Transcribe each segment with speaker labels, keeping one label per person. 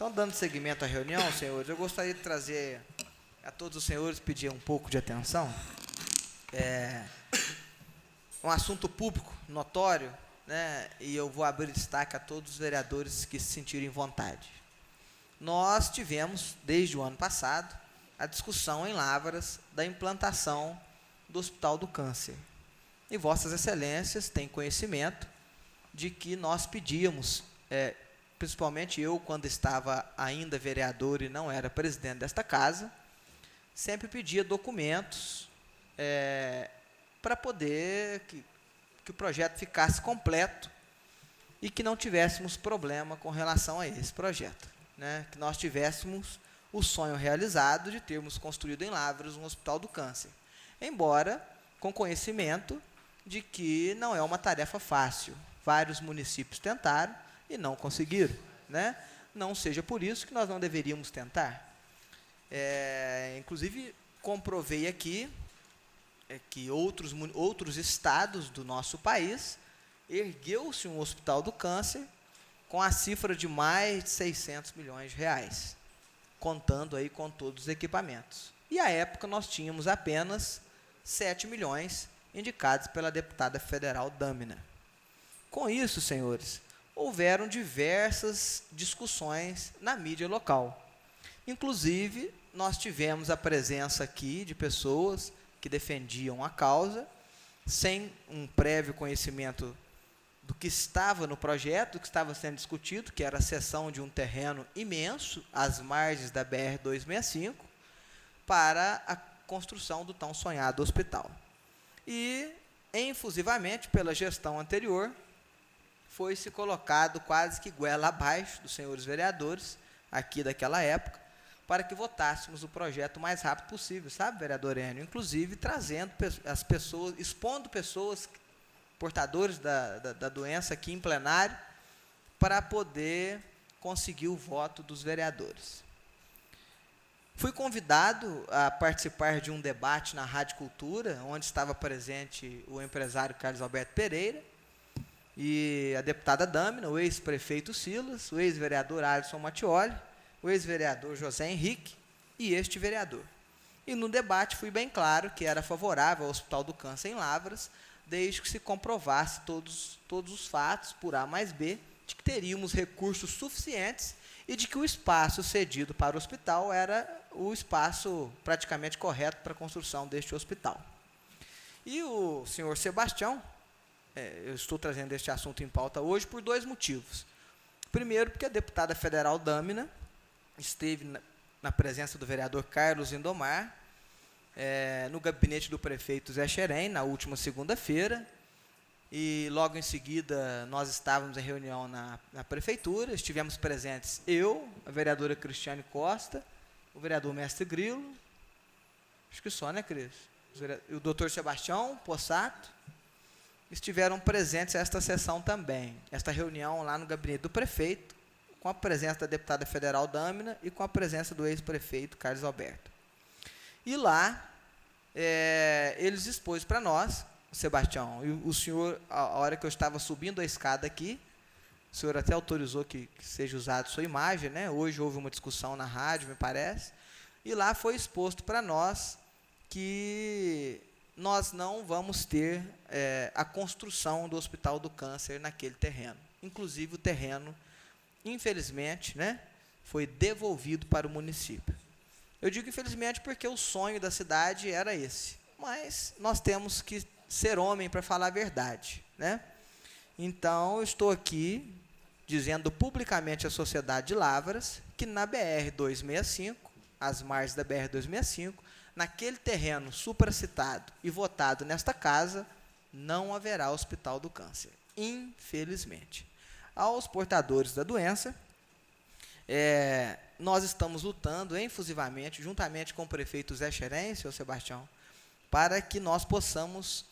Speaker 1: Então, dando seguimento à reunião, senhores, eu gostaria de trazer a todos os senhores, pedir um pouco de atenção. Um assunto público, notório, né, e eu vou abrir destaque a todos os vereadores que se sentirem vontade. Nós tivemos, desde o ano passado, a discussão em Lavras da implantação do Hospital do Câncer. E Vossas Excelências têm conhecimento de que nós pedíamos, principalmente eu, quando estava ainda vereador e não era presidente desta casa, sempre pedia documentos para poder que o projeto ficasse completo e que não tivéssemos problema com relação a esse projeto, né? Que nós tivéssemos o sonho realizado de termos construído em Lavras um Hospital do Câncer, embora com conhecimento de que não é uma tarefa fácil. Vários municípios tentaram e não conseguiram, né? Não seja por isso que nós não deveríamos tentar. Inclusive, comprovei aqui que outros estados do nosso país ergueu-se um Hospital do Câncer com a cifra de mais de 600 milhões de reais, contando aí com todos os equipamentos. E, à época, nós tínhamos apenas 7 milhões indicados pela deputada federal Dâmina. Com isso, senhores, houveram diversas discussões na mídia local. Inclusive, nós tivemos a presença aqui de pessoas que defendiam a causa, sem um prévio conhecimento do que estava no projeto, do que estava sendo discutido, que era a cessão de um terreno imenso às margens da BR-265 para a construção do tão sonhado hospital. E, efusivamente, pela gestão anterior, foi-se colocado quase que goela abaixo dos senhores vereadores, aqui daquela época, para que votássemos o projeto o mais rápido possível, sabe, vereador Enio? Inclusive, trazendo as pessoas, expondo pessoas portadores da doença aqui em plenário, para poder conseguir o voto dos vereadores. Fui convidado a participar de um debate na Rádio Cultura, onde estava presente o empresário Carlos Alberto Pereira, e a deputada Dâmina, o ex-prefeito Silas, o ex-vereador Alisson Mattioli, o ex-vereador José Henrique e este vereador. E no debate fui bem claro que era favorável ao Hospital do Câncer em Lavras, desde que se comprovasse todos os fatos, por A mais B, de que teríamos recursos suficientes e de que o espaço cedido para o hospital era o espaço praticamente correto para a construção deste hospital. E o senhor Sebastião, eu estou trazendo este assunto em pauta hoje por dois motivos. Primeiro, porque a deputada federal Dâmina esteve na presença do vereador Carlos Lindomar, no gabinete do prefeito Zé Xerém, na última segunda-feira, e logo em seguida nós estávamos em reunião na prefeitura, estivemos presentes eu, a vereadora Cristiane Costa, o vereador Mestre Grilo, acho que só, né, Cris? E o doutor Sebastião Possato, estiveram presentes esta sessão também, esta reunião lá no gabinete do prefeito, com a presença da deputada federal Dâmina e com a presença do ex-prefeito Carlos Alberto. E lá, eles expôs para nós, Sebastião, e o senhor, a hora que eu estava subindo a escada aqui, o senhor até autorizou que seja usada sua imagem, né? Hoje houve uma discussão na rádio, me parece, e lá foi exposto para nós que nós não vamos ter a construção do Hospital do Câncer naquele terreno. Inclusive, o terreno, infelizmente, né, foi devolvido para o município. Eu digo infelizmente porque o sonho da cidade era esse, mas nós temos que ser homem para falar a verdade, né? Então, eu estou aqui dizendo publicamente à sociedade de Lavras que na BR-265, às margens da BR-265, naquele terreno supracitado e votado nesta casa, não haverá Hospital do Câncer, infelizmente. Aos portadores da doença, nós estamos lutando efusivamente, juntamente com o prefeito Zé Xerém, senhor Sebastião, para que nós possamos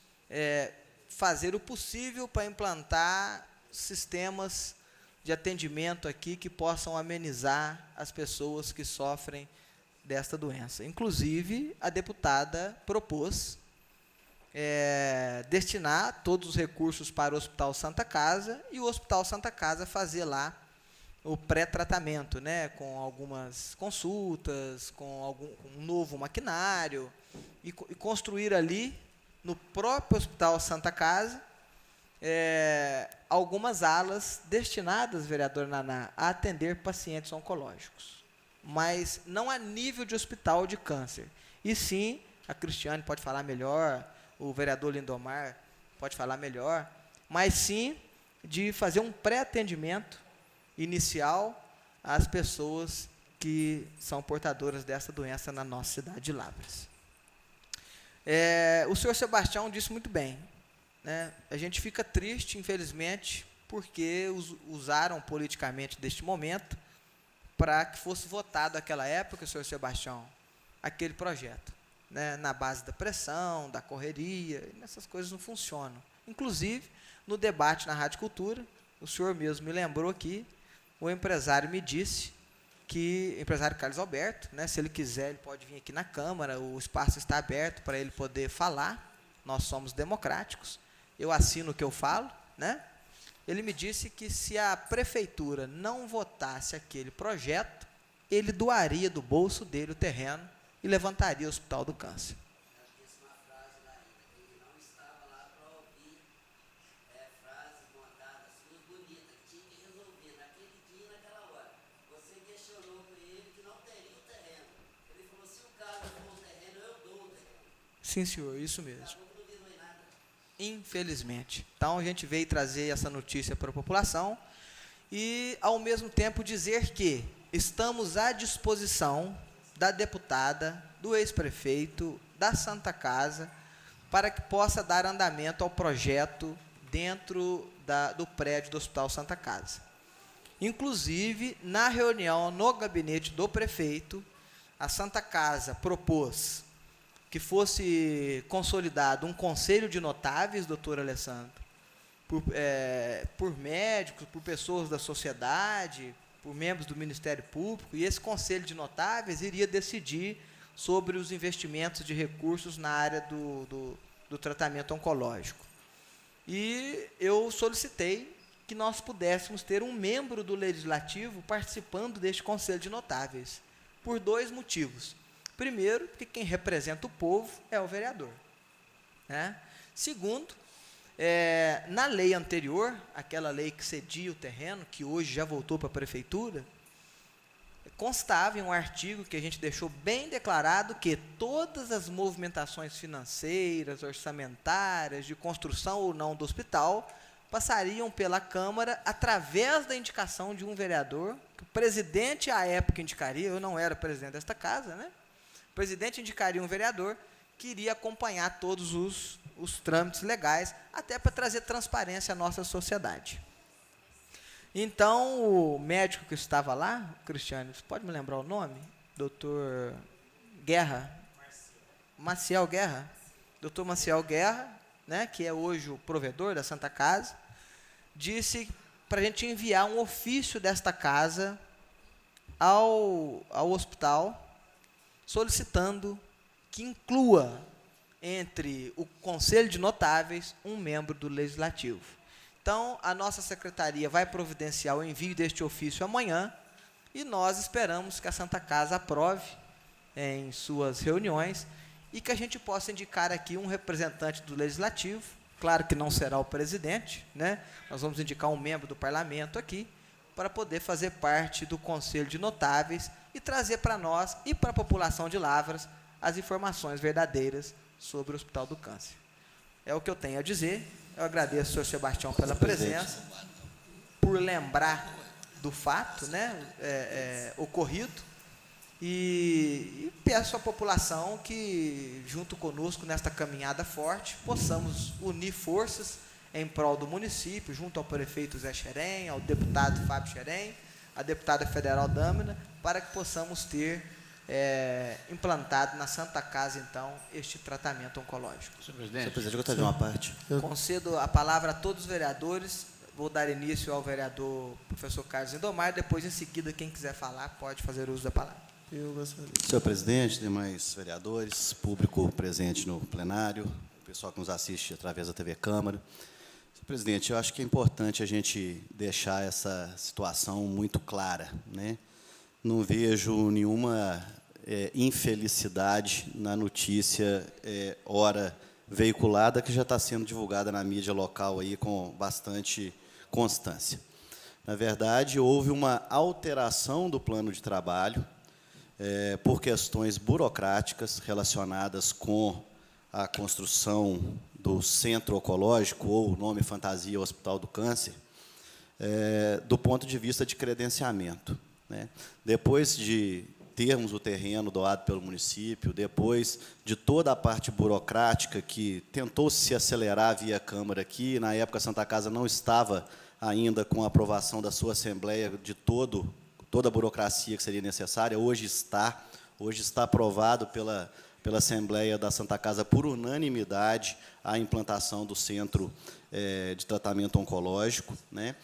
Speaker 1: fazer o possível para implantar sistemas de atendimento aqui que possam amenizar as pessoas que sofrem desta doença. Inclusive, a deputada propôs destinar todos os recursos para o Hospital Santa Casa e o Hospital Santa Casa fazer lá o pré-tratamento, né, com algumas consultas, com um novo maquinário, e construir ali, no próprio Hospital Santa Casa, algumas alas destinadas, vereador Naná, a atender pacientes oncológicos. Mas não a nível de hospital de câncer. E sim, a Cristiane pode falar melhor, o vereador Lindomar pode falar melhor, mas sim de fazer um pré-atendimento inicial às pessoas que são portadoras dessa doença na nossa cidade de Lavras. O senhor Sebastião disse muito bem, né? A gente fica triste, infelizmente, porque usaram politicamente deste momento para que fosse votado naquela época, senhor Sebastião, aquele projeto, né? Na base da pressão, da correria, e essas coisas não funcionam. Inclusive, no debate na Rádio Cultura, o senhor mesmo me lembrou aqui, o empresário me disse que, o empresário Carlos Alberto, né, se ele quiser, ele pode vir aqui na Câmara, o espaço está aberto para ele poder falar, nós somos democráticos, eu assino o que eu falo, né? Ele me disse que se a prefeitura não votasse aquele projeto, ele doaria do bolso dele o terreno e levantaria o Hospital do Câncer. Sim, senhor, isso mesmo. Infelizmente. Então, a gente veio trazer essa notícia para a população e, ao mesmo tempo, dizer que estamos à disposição da deputada, do ex-prefeito, da Santa Casa, para que possa dar andamento ao projeto dentro do prédio do Hospital Santa Casa. Inclusive, na reunião no gabinete do prefeito, a Santa Casa propôs que fosse consolidado um conselho de notáveis, doutor Alessandro, por médicos, por pessoas da sociedade, por membros do Ministério Público, e esse conselho de notáveis iria decidir sobre os investimentos de recursos na área do tratamento oncológico. E eu solicitei que nós pudéssemos ter um membro do Legislativo participando deste conselho de notáveis, por dois motivos. Primeiro, porque quem representa o povo é o vereador, né? Segundo, na lei anterior, aquela lei que cedia o terreno, que hoje já voltou para a prefeitura, constava em um artigo que a gente deixou bem declarado que todas as movimentações financeiras, orçamentárias, de construção ou não do hospital, passariam pela Câmara através da indicação de um vereador, que o presidente à época indicaria, eu não era presidente desta casa, né? O presidente indicaria um vereador que iria acompanhar todos os trâmites legais, até para trazer transparência à nossa sociedade. Então, o médico que estava lá, Cristiane, você pode me lembrar o nome? Doutor Guerra? Maciel Guerra. Doutor Maciel Guerra, né, que é hoje o provedor da Santa Casa, disse para a gente enviar um ofício desta casa ao hospital, solicitando que inclua entre o Conselho de Notáveis um membro do Legislativo. Então, a nossa secretaria vai providenciar o envio deste ofício amanhã e nós esperamos que a Santa Casa aprove em suas reuniões e que a gente possa indicar aqui um representante do Legislativo, claro que não será o presidente, né? Nós vamos indicar um membro do Parlamento aqui, para poder fazer parte do Conselho de Notáveis e trazer para nós e para a população de Lavras as informações verdadeiras sobre o Hospital do Câncer. É o que eu tenho a dizer. Eu agradeço ao senhor Sebastião pela presença, por lembrar do fato, né, ocorrido, e peço à população que, junto conosco nesta caminhada forte, possamos unir forças em prol do município, junto ao prefeito Zé Xerém, ao deputado Fábio Xerém, à deputada federal Dâmina, para que possamos ter implantado na Santa Casa, então, este tratamento oncológico.
Speaker 2: Senhor presidente, eu gostaria de uma parte.
Speaker 1: Concedo a palavra a todos os vereadores, vou dar início ao vereador professor Carlos Lindomar, depois, em seguida, quem quiser falar, pode fazer uso da palavra.
Speaker 2: Senhor presidente, demais vereadores, público presente no plenário, o pessoal que nos assiste através da TV Câmara. Presidente, eu acho que é importante a gente deixar essa situação muito clara, né? Não vejo nenhuma infelicidade na notícia, ora veiculada, que já está sendo divulgada na mídia local aí com bastante constância. Na verdade, houve uma alteração do plano de trabalho por questões burocráticas relacionadas com a construção do Centro Oncológico, ou o nome fantasia Hospital do Câncer, do ponto de vista de credenciamento, né? Depois de termos o terreno doado pelo município, depois de toda a parte burocrática que tentou se acelerar via Câmara aqui, na época a Santa Casa não estava ainda com a aprovação da sua Assembleia de toda a burocracia que seria necessária, hoje está aprovado pela Assembleia da Santa Casa por unanimidade a implantação do Centro de Tratamento Oncológico, né?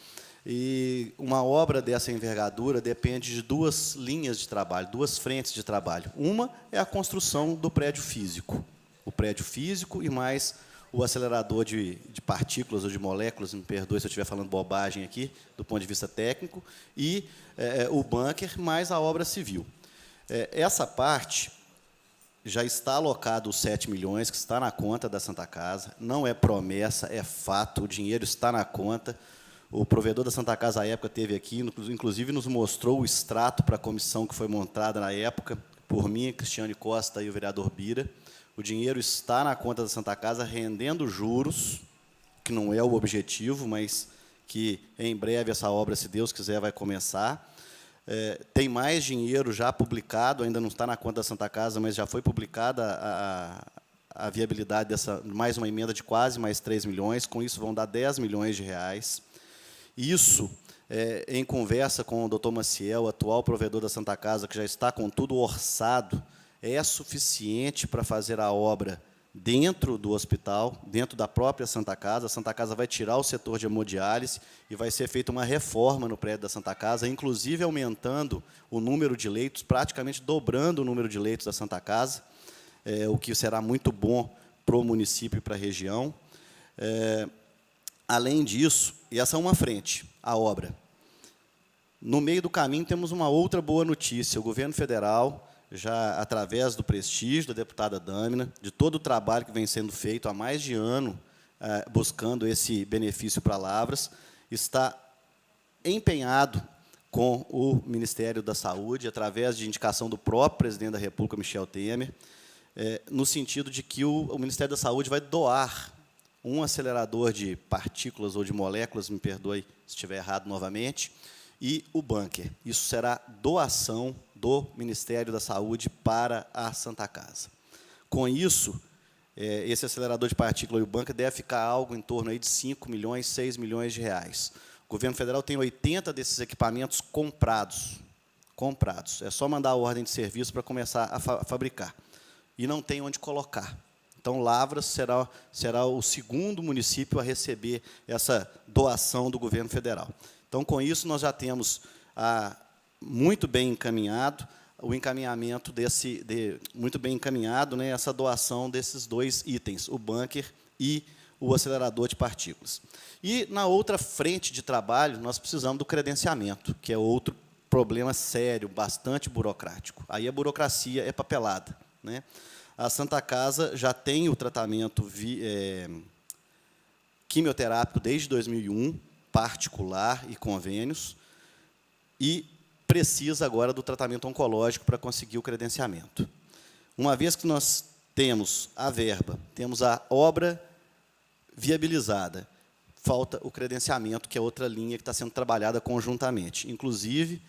Speaker 2: E uma obra dessa envergadura depende de duas linhas de trabalho, duas frentes de trabalho. Uma é a construção do prédio físico, o prédio físico e mais o acelerador de partículas ou de moléculas, me perdoe se eu estiver falando bobagem aqui, do ponto de vista técnico, e o bunker, mais a obra civil. Essa parte já está alocado os 7 milhões, que está na conta da Santa Casa, não é promessa, é fato, o dinheiro está na conta. O provedor da Santa Casa, à época, esteve aqui, inclusive nos mostrou o extrato para a comissão que foi montada na época, por mim, Cristiane Costa e o vereador Bira. O dinheiro está na conta da Santa Casa, rendendo juros, que não é o objetivo, mas que, em breve, essa obra, se Deus quiser, vai começar. Tem mais dinheiro já publicado, ainda não está na conta da Santa Casa, mas já foi publicada a viabilidade dessa, mais uma emenda de quase mais 3 milhões, com isso vão dar 10 milhões de reais. Isso, em conversa com o doutor Maciel, atual provedor da Santa Casa, que já está com tudo orçado, é suficiente para fazer a obra dentro do hospital, dentro da própria Santa Casa. A Santa Casa vai tirar o setor de hemodiálise e vai ser feita uma reforma no prédio da Santa Casa, inclusive aumentando o número de leitos, praticamente dobrando o número de leitos da Santa Casa, o que será muito bom para o município e para a região. Além disso, e essa é uma frente, a obra. No meio do caminho, temos uma outra boa notícia. O governo federal, já através do prestígio da deputada Dâmina, de todo o trabalho que vem sendo feito há mais de ano, buscando esse benefício para Lavras, está empenhado com o Ministério da Saúde, através de indicação do próprio presidente da República, Michel Temer, no sentido de que o Ministério da Saúde vai doar um acelerador de partículas ou de moléculas, me perdoe se estiver errado novamente, e o bunker. Isso será doação do Ministério da Saúde para a Santa Casa. Com isso, esse acelerador de partículas e o bunker deve ficar algo em torno aí de 5 milhões, 6 milhões de reais. O governo federal tem 80 desses equipamentos comprados. É só mandar a ordem de serviço para começar a fabricar. E não tem onde colocar. Então, Lavras será o segundo município a receber essa doação do governo federal. Então, com isso, nós já temos muito bem encaminhado o encaminhamento muito bem encaminhado, né, essa doação desses dois itens, o bunker e o acelerador de partículas. E, na outra frente de trabalho, nós precisamos do credenciamento, que é outro problema sério, bastante burocrático. Aí a burocracia é papelada, né? A Santa Casa já tem o tratamento quimioterápico desde 2001, particular e convênios, e precisa agora do tratamento oncológico para conseguir o credenciamento. Uma vez que nós temos a verba, temos a obra viabilizada, falta o credenciamento, que é outra linha que está sendo trabalhada conjuntamente. Inclusive,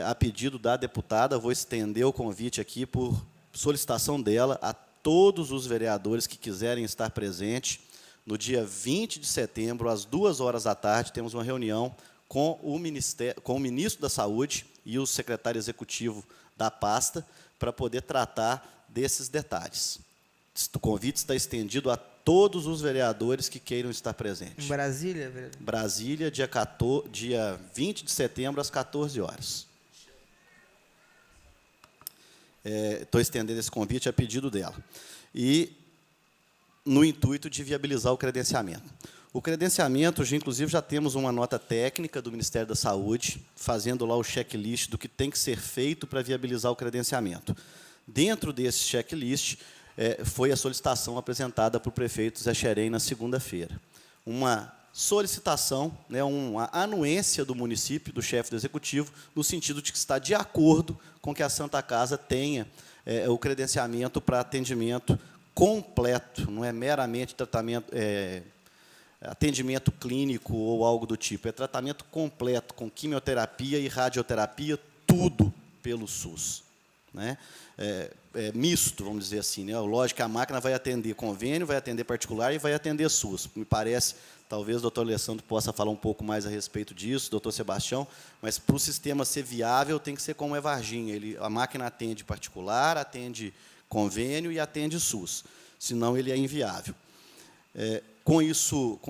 Speaker 2: a pedido da deputada, vou estender o convite aqui por solicitação dela a todos os vereadores que quiserem estar presentes. No dia 20 de setembro, às 14h, temos uma reunião com o ministro da Saúde e o secretário executivo da pasta para poder tratar desses detalhes. O convite está estendido a todos os vereadores que queiram estar presentes.
Speaker 1: Em Brasília, vereador?
Speaker 2: Brasília, dia 20 de setembro, às 14h. Estou estendendo esse convite a pedido dela. E no intuito de viabilizar o credenciamento. O credenciamento, inclusive, já temos uma nota técnica do Ministério da Saúde, fazendo lá o checklist do que tem que ser feito para viabilizar o credenciamento. Dentro desse checklist, foi a solicitação apresentada para o prefeito Zé Xerém na segunda-feira. Uma solicitação, né, uma anuência do município, do chefe do executivo, no sentido de que está de acordo com que a Santa Casa tenha o credenciamento para atendimento completo, não é meramente tratamento, atendimento clínico ou algo do tipo, é tratamento completo, com quimioterapia e radioterapia, tudo pelo SUS. Né? Misto, vamos dizer assim. Né? Lógico que a máquina vai atender convênio, vai atender particular e vai atender SUS. Me parece, talvez o doutor Alessandro possa falar um pouco mais a respeito disso, doutor Sebastião, mas para o sistema ser viável tem que ser como é Varginha. A máquina atende particular, atende convênio e atende SUS, senão ele é inviável. Com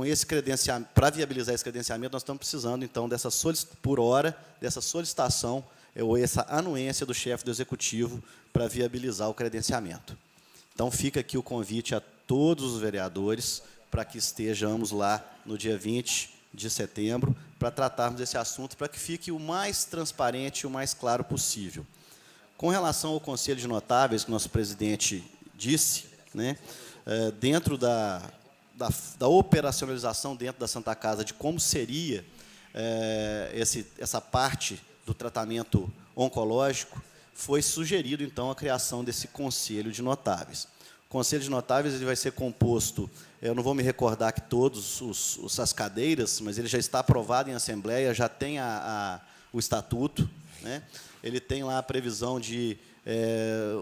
Speaker 2: esse credenciamento, para viabilizar esse credenciamento, nós estamos precisando, então, por hora, dessa solicitação, ou essa anuência do chefe do executivo para viabilizar o credenciamento. Então, fica aqui o convite a todos os vereadores para que estejamos lá no dia 20 de setembro para tratarmos desse assunto, para que fique o mais transparente e o mais claro possível. Com relação ao Conselho de Notáveis, que nosso presidente disse, né, dentro da operacionalização dentro da Santa Casa, de como seria essa parte do tratamento oncológico, foi sugerido, então, a criação desse Conselho de Notáveis. O Conselho de Notáveis ele vai ser composto, eu não vou me recordar que todas as cadeiras, mas ele já está aprovado em Assembleia, já tem o estatuto, né? Ele tem lá a previsão de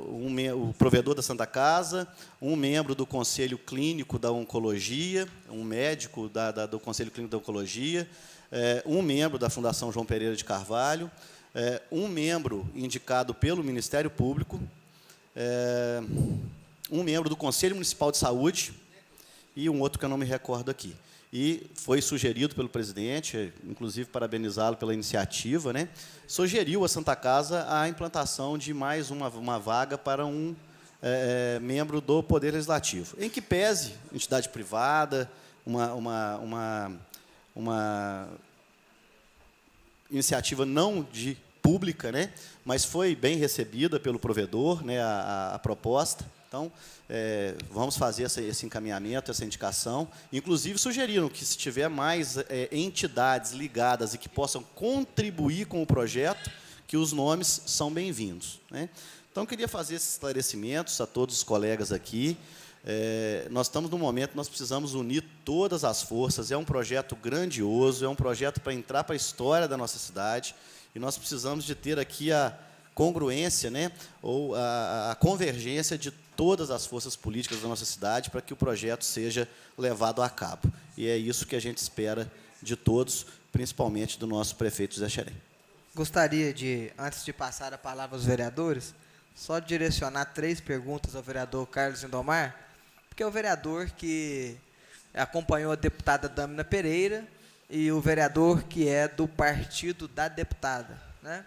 Speaker 2: o provedor da Santa Casa, um membro do Conselho Clínico da Oncologia, um médico do Conselho Clínico da Oncologia, um membro da Fundação João Pereira de Carvalho, um membro indicado pelo Ministério Público, um membro do Conselho Municipal de Saúde e um outro que eu não me recordo aqui. E foi sugerido pelo presidente, inclusive parabenizá-lo pela iniciativa, né, sugeriu a Santa Casa a implantação de mais uma vaga para um membro do Poder Legislativo, em que pese entidade privada, uma iniciativa não pública, né, mas foi bem recebida pelo provedor, né, a proposta. Então, vamos fazer esse encaminhamento, essa indicação. Inclusive, sugeriram que, se tiver mais entidades ligadas e que possam contribuir com o projeto, que os nomes são bem-vindos. Né? Então, eu queria fazer esses esclarecimentos a todos os colegas aqui. Nós estamos num momento que nós precisamos unir todas as forças. É um projeto grandioso, é um projeto para entrar para a história da nossa cidade, e nós precisamos de ter aqui a congruência, né, ou a convergência de todas as forças políticas da nossa cidade para que o projeto seja levado a cabo. E é isso que a gente espera de todos, principalmente do nosso prefeito Zé Xerém.
Speaker 1: Gostaria de, antes de passar a palavra aos vereadores, só direcionar 3 perguntas ao vereador Carlos Lindomar, porque é o vereador que acompanhou a deputada Dâmina Pereira e o vereador que é do partido da deputada, né?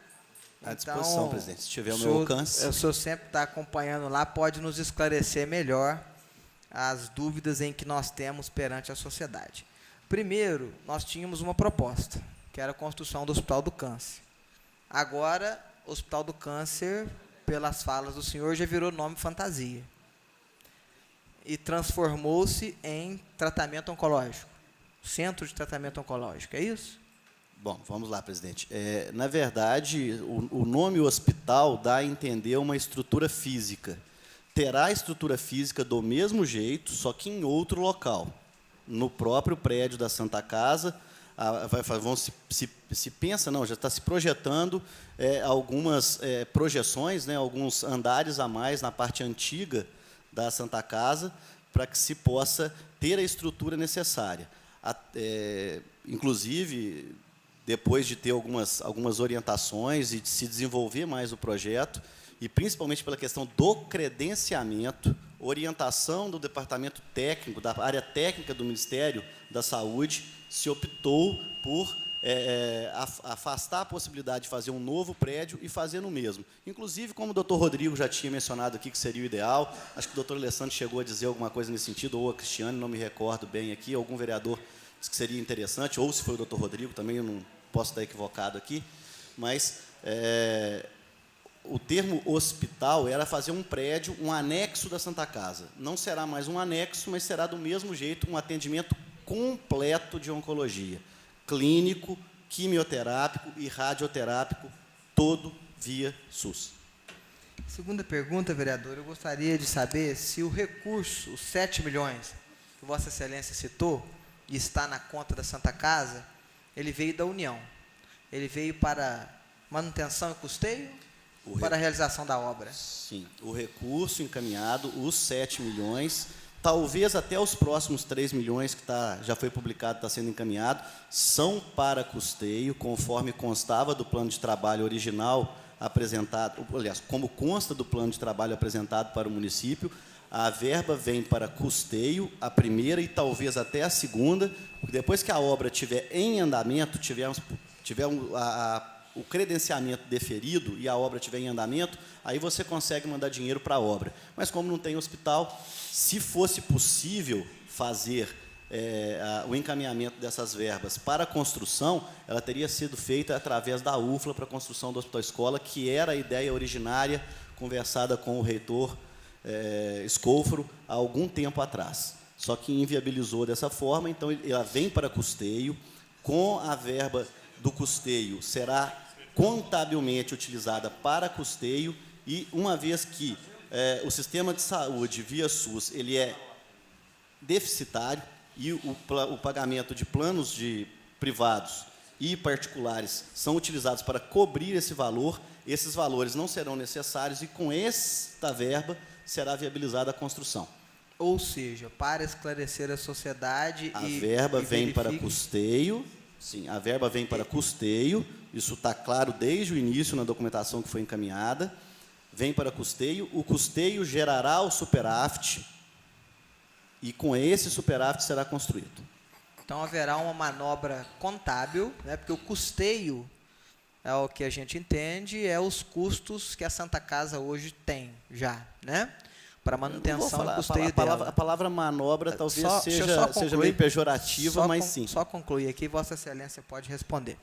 Speaker 2: À disposição, então, presidente. Se tiver o meu alcance.
Speaker 1: O senhor sempre está acompanhando lá, pode nos esclarecer melhor as dúvidas em que nós temos perante a sociedade. Primeiro, nós tínhamos uma proposta, que era a construção do Hospital do Câncer. Agora, o Hospital do Câncer, pelas falas do senhor, já virou nome fantasia. E transformou-se em tratamento oncológico. Centro de tratamento oncológico, é isso?
Speaker 2: Bom, vamos lá, presidente. Na verdade, o nome hospital dá a entender uma estrutura física. Terá a estrutura física do mesmo jeito, só que em outro local. No próprio prédio da Santa Casa, se pensa, não, já está se projetando algumas projeções, né, alguns andares a mais na parte antiga da Santa Casa, para que se possa ter a estrutura necessária. Inclusive, depois de ter algumas orientações e de se desenvolver mais o projeto, e principalmente pela questão do credenciamento, orientação do departamento técnico, da área técnica do Ministério da Saúde, se optou por afastar a possibilidade de fazer um novo prédio e fazer no mesmo. Inclusive, como o doutor Rodrigo já tinha mencionado aqui que seria o ideal, acho que o doutor Alessandro chegou a dizer alguma coisa nesse sentido, ou a Cristiane, não me recordo bem aqui, algum vereador disse que seria interessante, ou se foi o doutor Rodrigo, também eu não posso estar equivocado aqui, mas o termo hospital era fazer um prédio, um anexo da Santa Casa. Não será mais um anexo, mas será do mesmo jeito um atendimento completo de oncologia, clínico, quimioterápico e radioterápico, todo via SUS.
Speaker 1: Segunda pergunta, vereador, eu gostaria de saber se o recurso, os 7 milhões que Vossa Excelência citou, e está na conta da Santa Casa, ele veio da União. Ele veio para manutenção e custeio ou para a realização da obra?
Speaker 2: Sim, o recurso encaminhado, os 7 milhões, talvez até os próximos 3 milhões que já foi publicado, está sendo encaminhado, são para custeio, conforme constava do plano de trabalho original apresentado, aliás, como consta do plano de trabalho apresentado para o município. A verba vem para custeio, a primeira e talvez até a segunda, porque depois que a obra estiver em andamento, tiver o credenciamento deferido e a obra estiver em andamento, aí você consegue mandar dinheiro para a obra. Mas como não tem hospital, se fosse possível fazer o encaminhamento dessas verbas para a construção, ela teria sido feita através da UFLA para a construção do Hospital Escola, que era a ideia originária, conversada com o reitor Escofro há algum tempo atrás. Só que inviabilizou dessa forma, então ela vem para custeio, com a verba do custeio será contabilmente utilizada para custeio, e uma vez que o sistema de saúde via SUS ele é deficitário e o pagamento de planos privados e particulares são utilizados para cobrir esse valor, esses valores não serão necessários e com esta verba será viabilizada a construção.
Speaker 1: Ou seja, para esclarecer a sociedade
Speaker 2: a verba vem para custeio, sim, a verba vem para custeio, isso está claro desde o início na documentação que foi encaminhada, vem para custeio, o custeio gerará o superávit e com esse superávit será construído.
Speaker 1: Então haverá uma manobra contábil, né, porque o custeio é o que a gente entende, é os custos que a Santa Casa hoje tem já, né? Para manutenção e custeio dela.
Speaker 2: A palavra manobra talvez seja meio pejorativa, mas sim.
Speaker 1: Só concluir aqui, Vossa Excelência pode responder.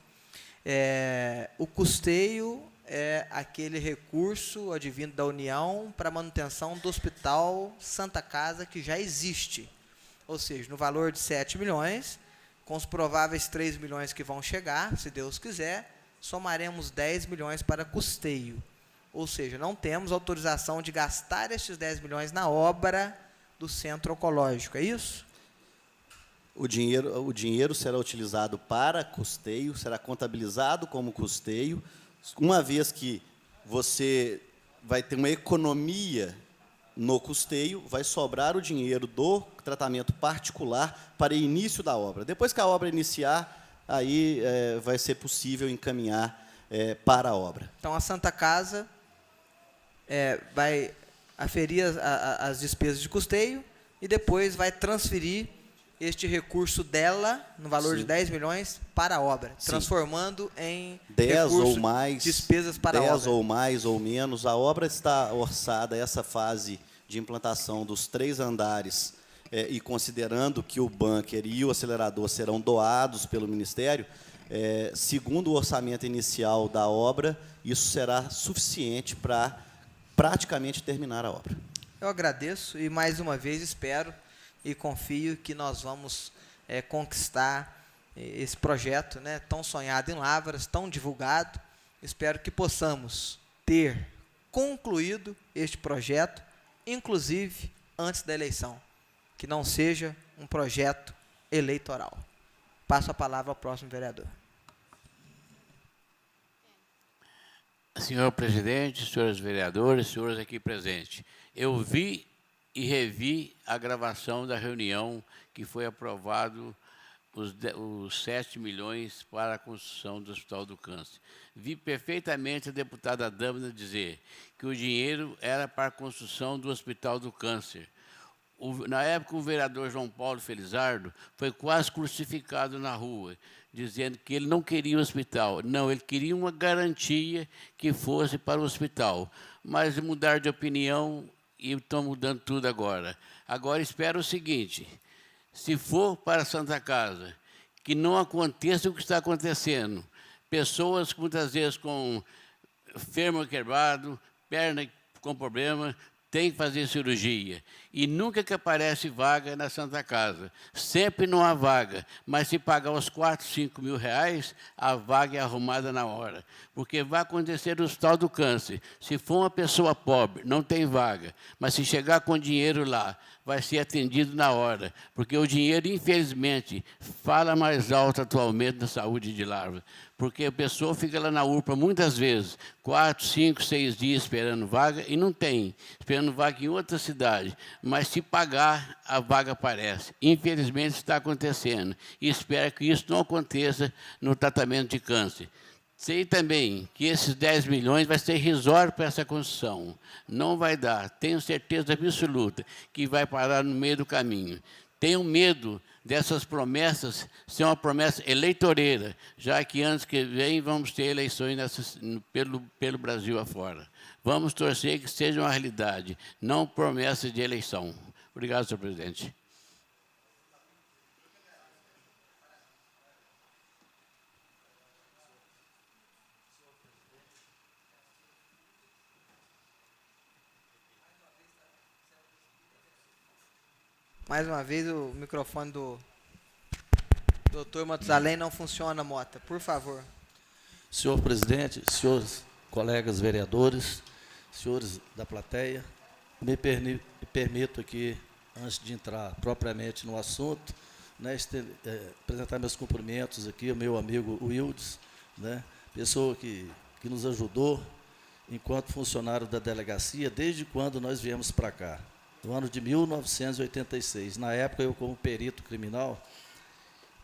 Speaker 1: O custeio é aquele recurso advindo da União para a manutenção do Hospital Santa Casa que já existe. Ou seja, no valor de 7 milhões, com os prováveis 3 milhões que vão chegar, se Deus quiser, somaremos 10 milhões para custeio. Ou seja, não temos autorização de gastar estes 10 milhões na obra do centro oncológico, é isso?
Speaker 2: O dinheiro será utilizado para custeio, será contabilizado como custeio, uma vez que você vai ter uma economia no custeio, vai sobrar o dinheiro do tratamento particular para início da obra. Depois que a obra iniciar, aí vai ser possível encaminhar para a obra.
Speaker 1: Então, a Santa Casa vai aferir as despesas de custeio e depois vai transferir este recurso dela, no valor de 10 milhões, para a obra, transformando em
Speaker 2: 10 ou mais,
Speaker 1: despesas para a obra.
Speaker 2: 10 ou mais ou menos. A obra está orçada, essa fase de implantação dos 3 andares, e considerando que o bunker e o acelerador serão doados pelo Ministério, segundo o orçamento inicial da obra, isso será suficiente para praticamente terminar a obra.
Speaker 1: Eu agradeço e, mais uma vez, espero e confio que nós vamos conquistar esse projeto, né, tão sonhado em Lavras, tão divulgado. Espero que possamos ter concluído este projeto, inclusive antes da eleição, que não seja um projeto eleitoral. Passo a palavra ao próximo vereador.
Speaker 3: Senhor presidente, senhores vereadores, senhores aqui presentes, eu vi e revi a gravação da reunião que foi aprovado os 7 milhões para a construção do Hospital do Câncer. Vi perfeitamente a deputada Dâmina dizer que o dinheiro era para a construção do Hospital do Câncer. Na época, o vereador João Paulo Felizardo foi quase crucificado na rua, dizendo que ele não queria o hospital. Não, ele queria uma garantia que fosse para o hospital. Mas mudar de opinião e estão mudando tudo agora. Agora, espero o seguinte, se for para a Santa Casa que não aconteça o que está acontecendo. Pessoas, muitas vezes, com fêmur quebrado, perna com problema, tem que fazer cirurgia. E nunca que aparece vaga na Santa Casa. Sempre não há vaga. Mas se pagar os 4, 5 mil reais, a vaga é arrumada na hora. Porque vai acontecer o hospital do câncer. Se for uma pessoa pobre, não tem vaga. Mas se chegar com dinheiro lá, vai ser atendido na hora. Porque o dinheiro, infelizmente, fala mais alto atualmente na saúde de Lavras. Porque a pessoa fica lá na UPA muitas vezes, 4, 5, 6 dias esperando vaga e não tem, esperando vaga em outra cidade. Mas se pagar, a vaga aparece. Infelizmente está acontecendo. E espero que isso não aconteça no tratamento de câncer. Sei também que esses 10 milhões vai ser irrisório para essa construção. Não vai dar, tenho certeza absoluta que vai parar no meio do caminho. Tenho medo dessas promessas ser uma promessa eleitoreira, já que antes que vem vamos ter eleições pelo Brasil afora. Vamos torcer que seja uma realidade, não promessa de eleição. Obrigado, senhor presidente.
Speaker 1: Mais uma vez, o microfone do doutor Matusalém não funciona, Mota. Por favor.
Speaker 4: Senhor presidente, senhores colegas vereadores, senhores da plateia, me permito aqui, antes de entrar propriamente no assunto, né, apresentar meus cumprimentos aqui ao meu amigo Wildes, né, pessoa que nos ajudou enquanto funcionário da delegacia desde quando nós viemos para cá, no ano de 1986. Na época, eu como perito criminal,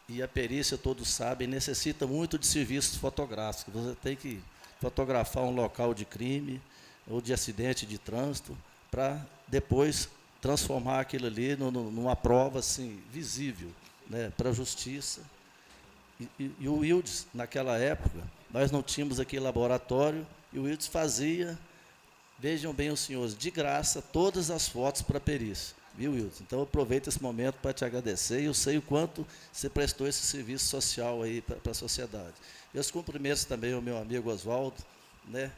Speaker 4: e a perícia, todos sabem, necessita muito de serviços fotográficos. Você tem que fotografar um local de crime ou de acidente de trânsito para depois transformar aquilo ali numa prova assim, visível, né, para a justiça. E o Wildes, naquela época, nós não tínhamos aqui laboratório, e o Wildes fazia, vejam bem os senhores, de graça, todas as fotos para a perícia. Viu, Wilson? Então, eu aproveito esse momento para te agradecer, e eu sei o quanto você prestou esse serviço social aí para a sociedade. Meus cumprimentos também ao meu amigo Oswaldo, né,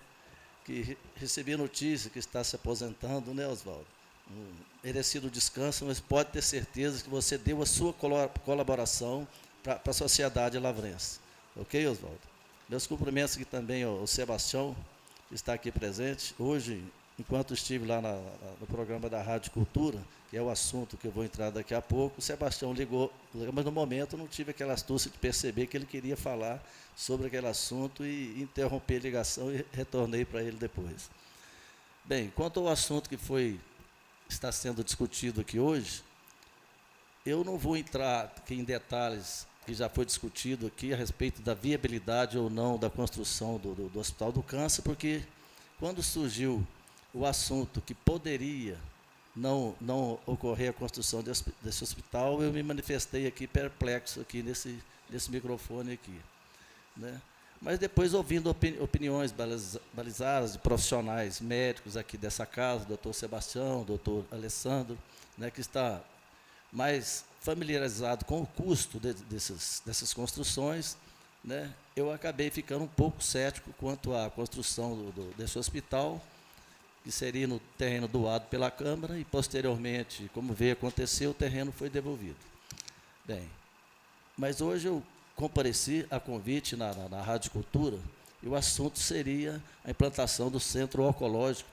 Speaker 4: que recebi a notícia que está se aposentando, né, Oswaldo? Um merecido descanso, mas pode ter certeza que você deu a sua colaboração para a sociedade lavrense. Ok, Oswaldo? Meus cumprimentos aqui também ao Sebastião, que está aqui presente. Hoje, enquanto estive lá no programa da Rádio Cultura, que é o assunto que eu vou entrar daqui a pouco, o Sebastião ligou, mas no momento eu não tive aquela astúcia de perceber que ele queria falar sobre aquele assunto e interromper a ligação e retornei para ele depois. Bem, quanto ao assunto que está sendo discutido aqui hoje, eu não vou entrar aqui em detalhes que já foi discutido aqui a respeito da viabilidade ou não da construção do Hospital do Câncer, porque quando surgiu o assunto que poderia não ocorrer a construção desse hospital, eu me manifestei aqui perplexo aqui nesse microfone aqui, né? Mas depois, ouvindo opiniões balizadas de profissionais médicos aqui dessa casa, doutor Sebastião, doutor Alessandro, né, que está mais familiarizado com o custo dessas construções, né, eu acabei ficando um pouco cético quanto à construção desse hospital, que seria no terreno doado pela Câmara, e, posteriormente, como veio acontecer, o terreno foi devolvido. Bem, mas hoje eu compareci a convite na Rádio Cultura, e o assunto seria a implantação do centro oncológico,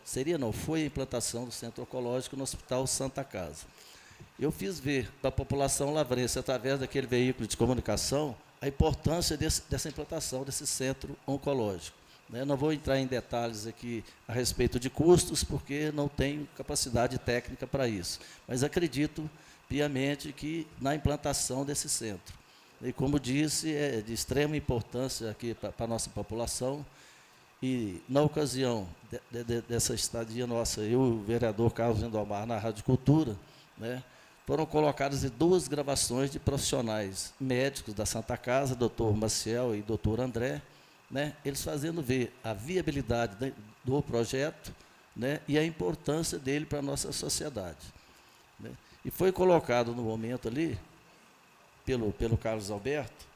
Speaker 4: foi a implantação do centro oncológico no Hospital Santa Casa. Eu fiz ver para a população lavrense, através daquele veículo de comunicação, a importância dessa implantação desse centro oncológico. Não vou entrar em detalhes aqui a respeito de custos, porque não tenho capacidade técnica para isso, mas acredito piamente que na implantação desse centro. E, como disse, é de extrema importância aqui para a nossa população, e na ocasião dessa estadia nossa, eu e o vereador Carlos Lindomar na Rádio Cultura, né, foram colocadas 2 gravações de profissionais médicos da Santa Casa, doutor Maciel e doutor André, né, eles fazendo ver a viabilidade do projeto, né, e a importância dele para a nossa sociedade, né. E foi colocado no momento ali pelo Carlos Alberto,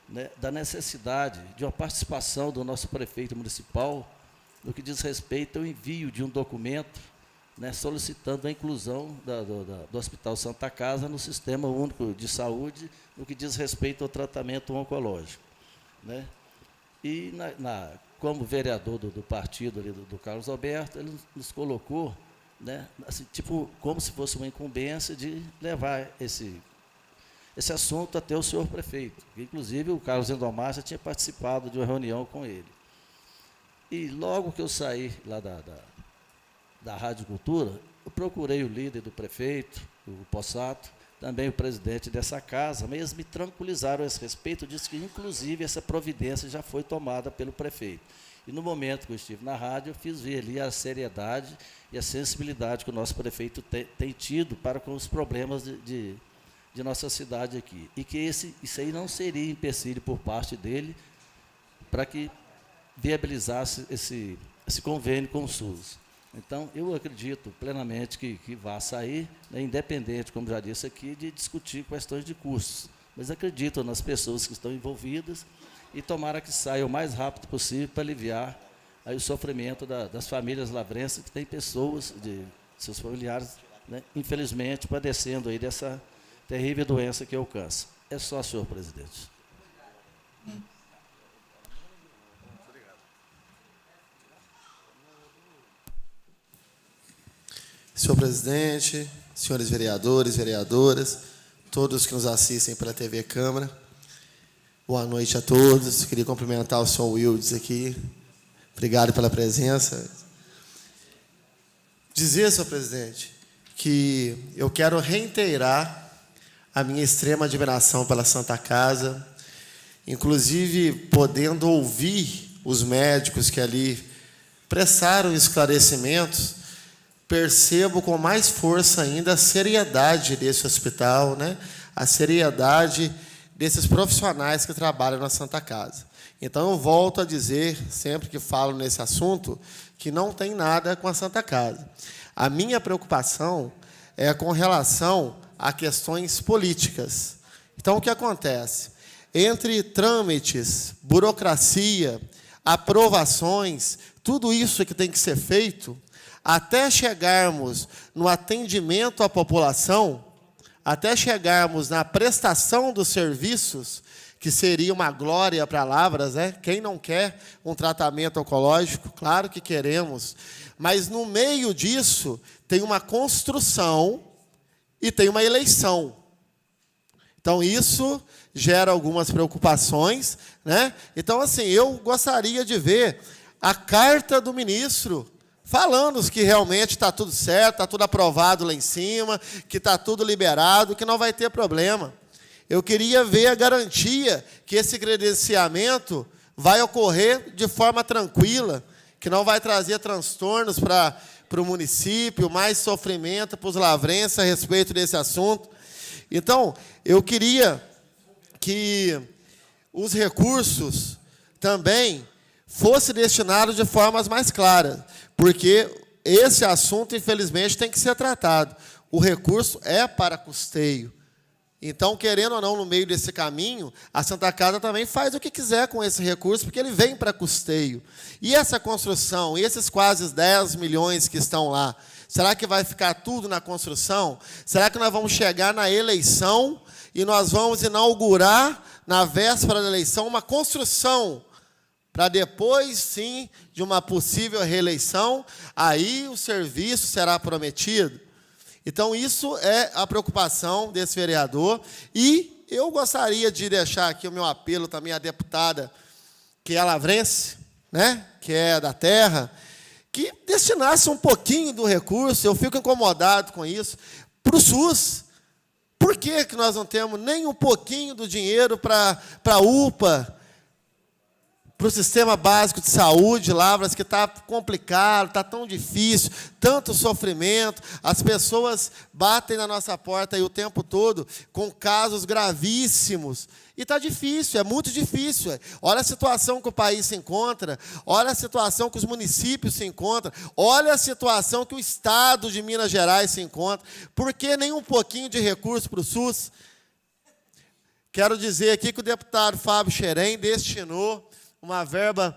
Speaker 4: né, da necessidade de uma participação do nosso prefeito municipal no que diz respeito ao envio de um documento, né, solicitando a inclusão do Hospital Santa Casa no Sistema Único de Saúde, no que diz respeito ao tratamento oncológico. Né? E, como vereador do partido ali do Carlos Alberto, ele nos colocou, né, assim, tipo, como se fosse uma incumbência de levar esse assunto até o senhor prefeito. Inclusive, o Carlos Endomar já tinha participado de uma reunião com ele. E logo que eu saí lá da Rádio Cultura, eu procurei o líder do prefeito, o Possato, também o presidente dessa casa, mas eles me tranquilizaram a esse respeito, disse que, inclusive, essa providência já foi tomada pelo prefeito. E, no momento que eu estive na rádio, eu fiz ver ali a seriedade e a sensibilidade que o nosso prefeito tem tido para com os problemas de nossa cidade aqui. E que isso aí não seria empecilho por parte dele para que viabilizasse esse convênio com o SUS. Então, eu acredito plenamente que vai sair, né, independente, como já disse aqui, de discutir questões de custos. Mas acredito nas pessoas que estão envolvidas e tomara que saia o mais rápido possível para aliviar aí o sofrimento das famílias lavrenses, que tem pessoas, seus familiares, né, infelizmente, padecendo aí dessa terrível doença que é o câncer. É só, senhor presidente.
Speaker 5: Senhor presidente, senhores vereadores, vereadoras, todos que nos assistem pela TV Câmara, boa noite a todos. Queria cumprimentar o senhor Wildes aqui. Obrigado pela presença. Dizer, senhor presidente, que eu quero reiterar a minha extrema admiração pela Santa Casa, inclusive podendo ouvir os médicos que ali prestaram esclarecimentos, percebo com mais força ainda a seriedade desse hospital, né? A seriedade desses profissionais que trabalham na Santa Casa. Então, eu volto a dizer, sempre que falo nesse assunto, que não tem nada com a Santa Casa. A minha preocupação é com relação a questões políticas. Então, o que acontece? Entre trâmites, burocracia, aprovações, tudo isso que tem que ser feito, até chegarmos no atendimento à população, até chegarmos na prestação dos serviços, que seria uma glória para Lavras, né? Quem não quer um tratamento oncológico? Claro que queremos. Mas, no meio disso, tem uma construção e tem uma eleição. Então, isso gera algumas preocupações, né? Então, assim, eu gostaria de ver a carta do ministro falando que realmente está tudo certo, está tudo aprovado lá em cima, que está tudo liberado, que não vai ter problema. Eu queria ver a garantia que esse credenciamento vai ocorrer de forma tranquila, que não vai trazer transtornos para o município, mais sofrimento para os lavrenses a respeito desse assunto. Então, eu queria que os recursos também fossem destinados de formas mais claras, porque esse assunto, infelizmente, tem que ser tratado. O recurso é para custeio. Então, querendo ou não, no meio desse caminho, a Santa Casa também faz o que quiser com esse recurso, porque ele vem para custeio. E essa construção, esses quase 10 milhões que estão lá, será que vai ficar tudo na construção? Será que nós vamos chegar na eleição e nós vamos inaugurar, na véspera da eleição, uma construção para depois, sim, de uma possível reeleição, aí o serviço será prometido? Então, isso é a preocupação desse vereador. E eu gostaria de deixar aqui o meu apelo também à deputada, que é lavrense, né, que é da terra, que destinasse um pouquinho do recurso, eu fico incomodado com isso, para o SUS. Por que nós não temos nem um pouquinho do dinheiro para a UPA, para o Sistema Básico de Saúde, Lavras, que está complicado, está tão difícil, tanto sofrimento, as pessoas batem na nossa porta aí o tempo todo com casos gravíssimos. E está difícil, é muito difícil. Olha a situação que o país se encontra, olha a situação que os municípios se encontram, olha a situação que o Estado de Minas Gerais se encontra. Por que nem um pouquinho de recurso para o SUS? Quero dizer aqui que o deputado Fábio Xerém destinou uma verba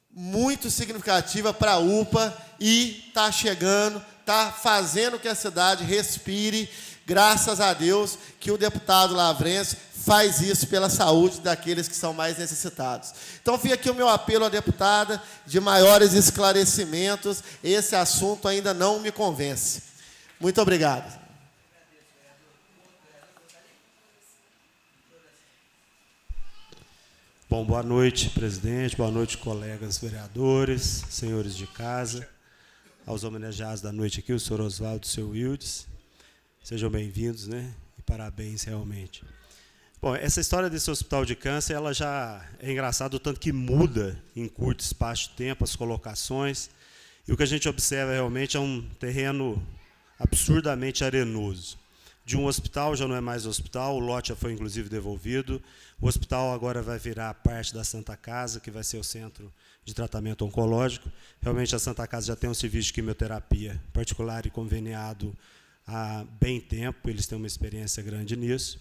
Speaker 5: muito significativa para a UPA e está chegando, está fazendo que a cidade respire, graças a Deus que o deputado Lavrense faz isso pela saúde daqueles que são mais necessitados. Então, fica aqui o meu apelo à deputada de maiores esclarecimentos. Esse assunto ainda não me convence. Muito obrigado.
Speaker 6: Bom, boa noite, presidente, boa noite, colegas vereadores, senhores de casa, aos homenageados da noite aqui, o senhor Oswaldo e o senhor Wildes. Sejam bem-vindos, né? E parabéns, realmente. Bom, essa história desse hospital de câncer, ela já é engraçado, o tanto que muda em curto espaço de tempo as colocações, e o que a gente observa realmente é um terreno absurdamente arenoso. De um hospital já não é mais hospital, o lote já foi inclusive devolvido. O hospital agora vai virar parte da Santa Casa, que vai ser o centro de tratamento oncológico. Realmente a Santa Casa já tem um serviço de quimioterapia particular e conveniado há bem tempo, eles têm uma experiência grande nisso.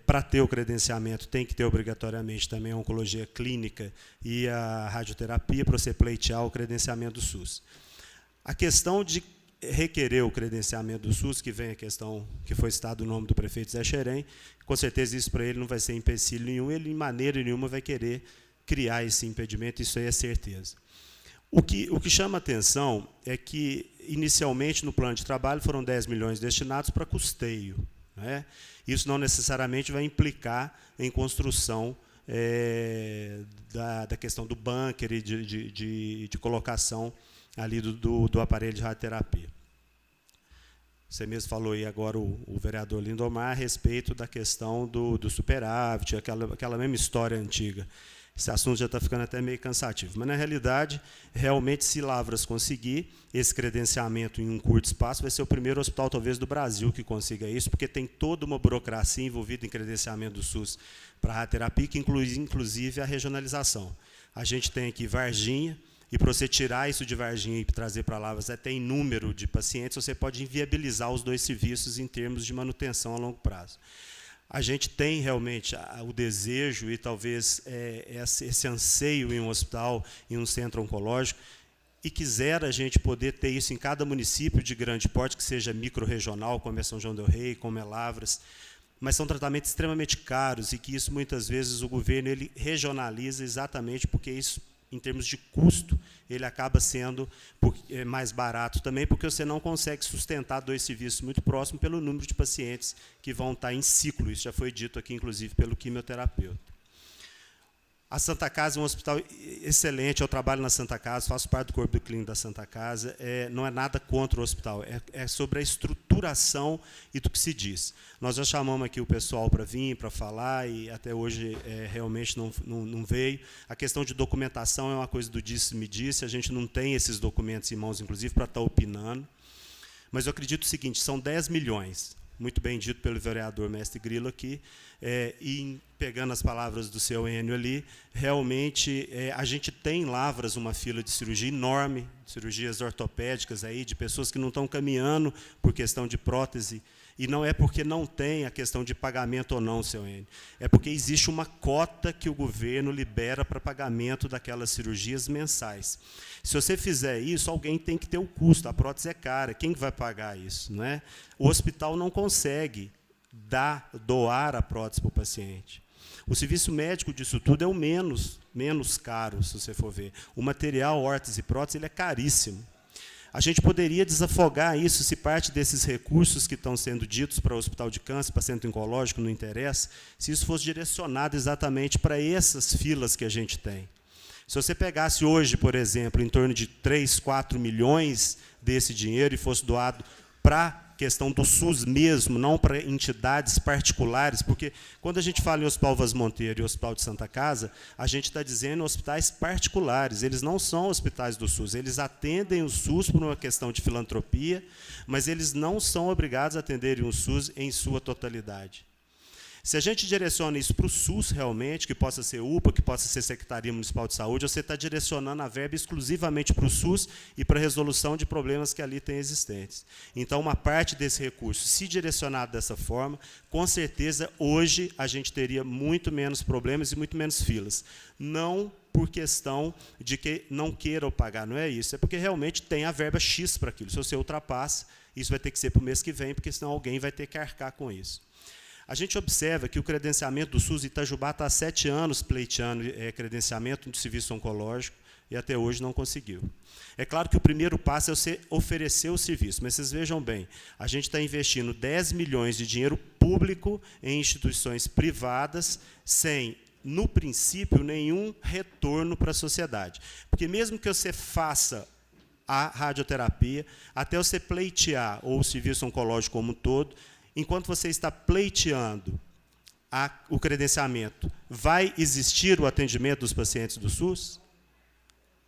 Speaker 6: Para ter o credenciamento tem que ter obrigatoriamente também a oncologia clínica e a radioterapia para você pleitear o credenciamento do SUS. A questão de requerer o credenciamento do SUS, que vem a questão que foi citado o nome do prefeito Zé Xerém, com certeza isso para ele não vai ser empecilho nenhum, ele, em maneira nenhuma, vai querer criar esse impedimento, isso aí é certeza. O que chama atenção é que, inicialmente, no plano de trabalho, foram 10 milhões destinados para custeio, né? Isso não necessariamente vai implicar em construção da questão do bunker e de colocação ali do aparelho de radioterapia. Você mesmo falou aí agora, o vereador Lindomar, a respeito da questão do superávit, aquela mesma história antiga. Esse assunto já está ficando até meio cansativo. Mas, na realidade, realmente, se Lavras conseguir esse credenciamento em um curto espaço, vai ser o primeiro hospital, talvez, do Brasil que consiga isso, porque tem toda uma burocracia envolvida em credenciamento do SUS para a radioterapia, que inclui, inclusive, a regionalização. A gente tem aqui Varginha, e para você tirar isso de Varginha e trazer para Lavras até em número de pacientes, você pode inviabilizar os dois serviços em termos de manutenção a longo prazo. A gente tem realmente o desejo e talvez esse anseio em um hospital, em um centro oncológico, e quisera a gente poder ter isso em cada município de grande porte, que seja micro-regional, como é São João del Rei, como é Lavras, mas são tratamentos extremamente caros e que isso, muitas vezes, o governo ele regionaliza exatamente porque isso, em termos de custo, ele acaba sendo mais barato também, porque você não consegue sustentar dois serviços muito próximos pelo número de pacientes que vão estar em ciclo. Isso já foi dito aqui, inclusive, pelo quimioterapeuta. A Santa Casa é um hospital excelente, eu trabalho na Santa Casa, faço parte do corpo clínico da Santa Casa, não é nada contra o hospital, é sobre a estruturação e do que se diz. Nós já chamamos aqui o pessoal para vir, para falar, e até hoje realmente não veio. A questão de documentação é uma coisa do disse-me disse, a gente não tem esses documentos em mãos, inclusive, para estar opinando. Mas eu acredito o seguinte, são 10 milhões, muito bem dito pelo vereador Mestre Grilo aqui, e pegando as palavras do seu Enio ali, realmente a gente tem em Lavras uma fila de cirurgia enorme, cirurgias ortopédicas aí, de pessoas que não estão caminhando por questão de prótese, e não é porque não tem a questão de pagamento ou não, seu Enio, é porque existe uma cota que o governo libera para pagamento daquelas cirurgias mensais. Se você fizer isso, alguém tem que ter o custo, a prótese é cara, quem vai pagar isso, não é? O hospital não consegue doar a prótese para o paciente. O serviço médico disso tudo é o menos caro, se você for ver. O material, órtese e prótese, ele é caríssimo. A gente poderia desafogar isso se parte desses recursos que estão sendo ditos para o hospital de câncer, para centro oncológico, não interessa, se isso fosse direcionado exatamente para essas filas que a gente tem. Se você pegasse hoje, por exemplo, em torno de 3, 4 milhões desse dinheiro e fosse doado para a questão do SUS mesmo, não para entidades particulares, porque quando a gente fala em Hospital Vaz Monteiro e Hospital de Santa Casa, a gente está dizendo hospitais particulares, eles não são hospitais do SUS, eles atendem o SUS por uma questão de filantropia, mas eles não são obrigados a atenderem o SUS em sua totalidade. Se a gente direciona isso para o SUS realmente, que possa ser UPA, que possa ser Secretaria Municipal de Saúde, você está direcionando a verba exclusivamente para o SUS e para a resolução de problemas que ali têm existentes. Então, uma parte desse recurso, se direcionado dessa forma, com certeza, hoje, a gente teria muito menos problemas e muito menos filas. Não por questão de que não queiram pagar, não é isso. É porque realmente tem a verba X para aquilo. Se você ultrapassa, isso vai ter que ser para o mês que vem, porque senão alguém vai ter que arcar com isso. A gente observa que o credenciamento do SUS, Itajubá está há 7 anos pleiteando credenciamento de serviço oncológico e até hoje não conseguiu. É claro que o primeiro passo é você oferecer o serviço, mas vocês vejam bem, a gente está investindo 10 milhões de dinheiro público em instituições privadas sem, no princípio, nenhum retorno para a sociedade. Porque mesmo que você faça a radioterapia, até você pleitear ou o serviço oncológico como um todo, enquanto você está pleiteando o credenciamento, vai existir o atendimento dos pacientes do SUS?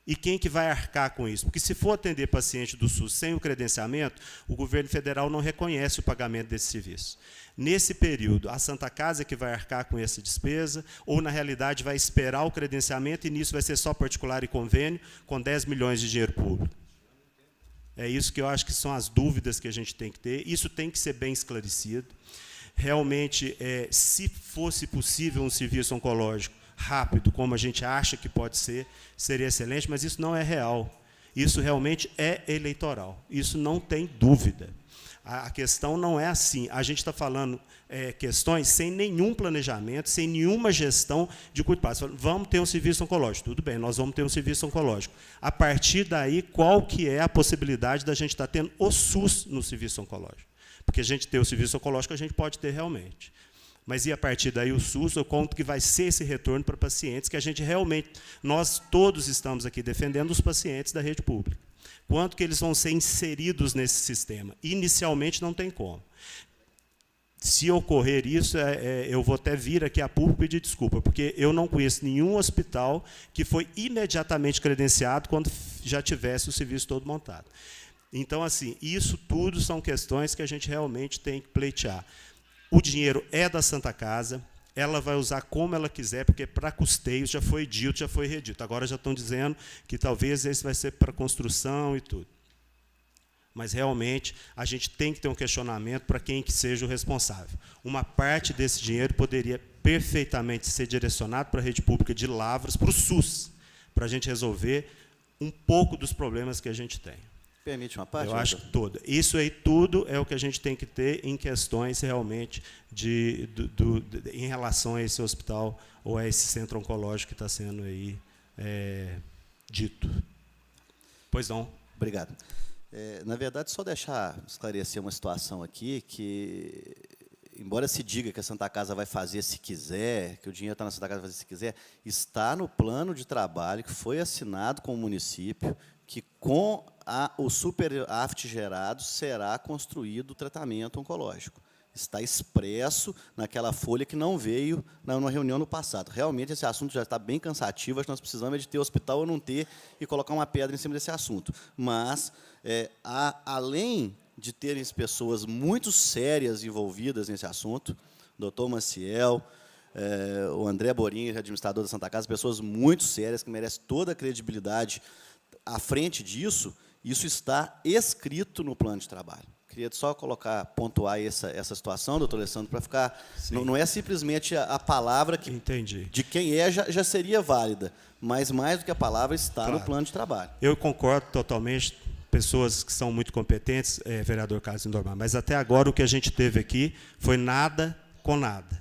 Speaker 6: E quem que vai arcar com isso? Porque se for atender paciente do SUS sem o credenciamento, o governo federal não reconhece o pagamento desse serviço. Nesse período, a Santa Casa é que vai arcar com essa despesa, ou, na realidade, vai esperar o credenciamento e nisso vai ser só particular e convênio, com 10 milhões de dinheiro público. É isso que eu acho que são as dúvidas que a gente tem que ter. Isso tem que ser bem esclarecido. Realmente, se fosse possível um serviço oncológico rápido, como a gente acha que pode ser, seria excelente, mas isso não é real. Isso realmente é eleitoral. Isso não tem dúvida. A questão não é assim. A gente está falando questões sem nenhum planejamento, sem nenhuma gestão de curto prazo. Vamos ter um serviço oncológico. Tudo bem, nós vamos ter um serviço oncológico. A partir daí, qual que é a possibilidade da gente estar tendo o SUS no serviço oncológico? Porque a gente ter o serviço oncológico, a gente pode ter realmente. Mas e a partir daí o SUS, ou quanto que vai ser esse retorno para pacientes que a gente realmente, nós todos estamos aqui defendendo os pacientes da rede pública. Quanto que eles vão ser inseridos nesse sistema? Inicialmente não tem como. Se ocorrer isso, eu vou até vir aqui a público pedir desculpa, porque eu não conheço nenhum hospital que foi imediatamente credenciado quando já tivesse o serviço todo montado. Então, assim, isso tudo são questões que a gente realmente tem que pleitear. O dinheiro é da Santa Casa, ela vai usar como ela quiser, porque para custeios já foi dito, já foi redito. Agora já estão dizendo que talvez esse vai ser para construção e tudo. Mas, realmente, a gente tem que ter um questionamento para quem que seja o responsável. Uma parte desse dinheiro poderia perfeitamente ser direcionado para a rede pública de Lavras, para o SUS, para a gente resolver um pouco dos problemas que a gente tem.
Speaker 2: Permite uma parte?
Speaker 6: Eu acho que toda. Isso aí tudo é o que a gente tem que ter em questões realmente em relação a esse hospital ou a esse centro oncológico que está sendo aí dito. Pois não.
Speaker 2: Obrigado. Na verdade, só deixar esclarecer uma situação aqui que, embora se diga que a Santa Casa vai fazer se quiser, que o dinheiro está na Santa Casa vai fazer se quiser, está no plano de trabalho que foi assinado com o município, que com o superávit gerado será construído o tratamento oncológico. Está expresso naquela folha que não veio numa reunião no passado. Realmente, esse assunto já está bem cansativo, acho que nós precisamos de ter hospital ou não ter e colocar uma pedra em cima desse assunto. Mas, além de terem pessoas muito sérias envolvidas nesse assunto, o doutor Maciel, o André Borim, administrador da Santa Casa, pessoas muito sérias, que merecem toda a credibilidade à frente disso, isso está escrito no plano de trabalho. Queria só pontuar essa situação, doutor Alessandro, para ficar... Não é simplesmente a palavra que,
Speaker 6: entendi,
Speaker 2: de quem já seria válida, mas, mais do que a palavra, está no plano de trabalho.
Speaker 6: Eu concordo totalmente, pessoas que são muito competentes, vereador Carlos Lindomar, mas até agora o que a gente teve aqui foi nada com nada.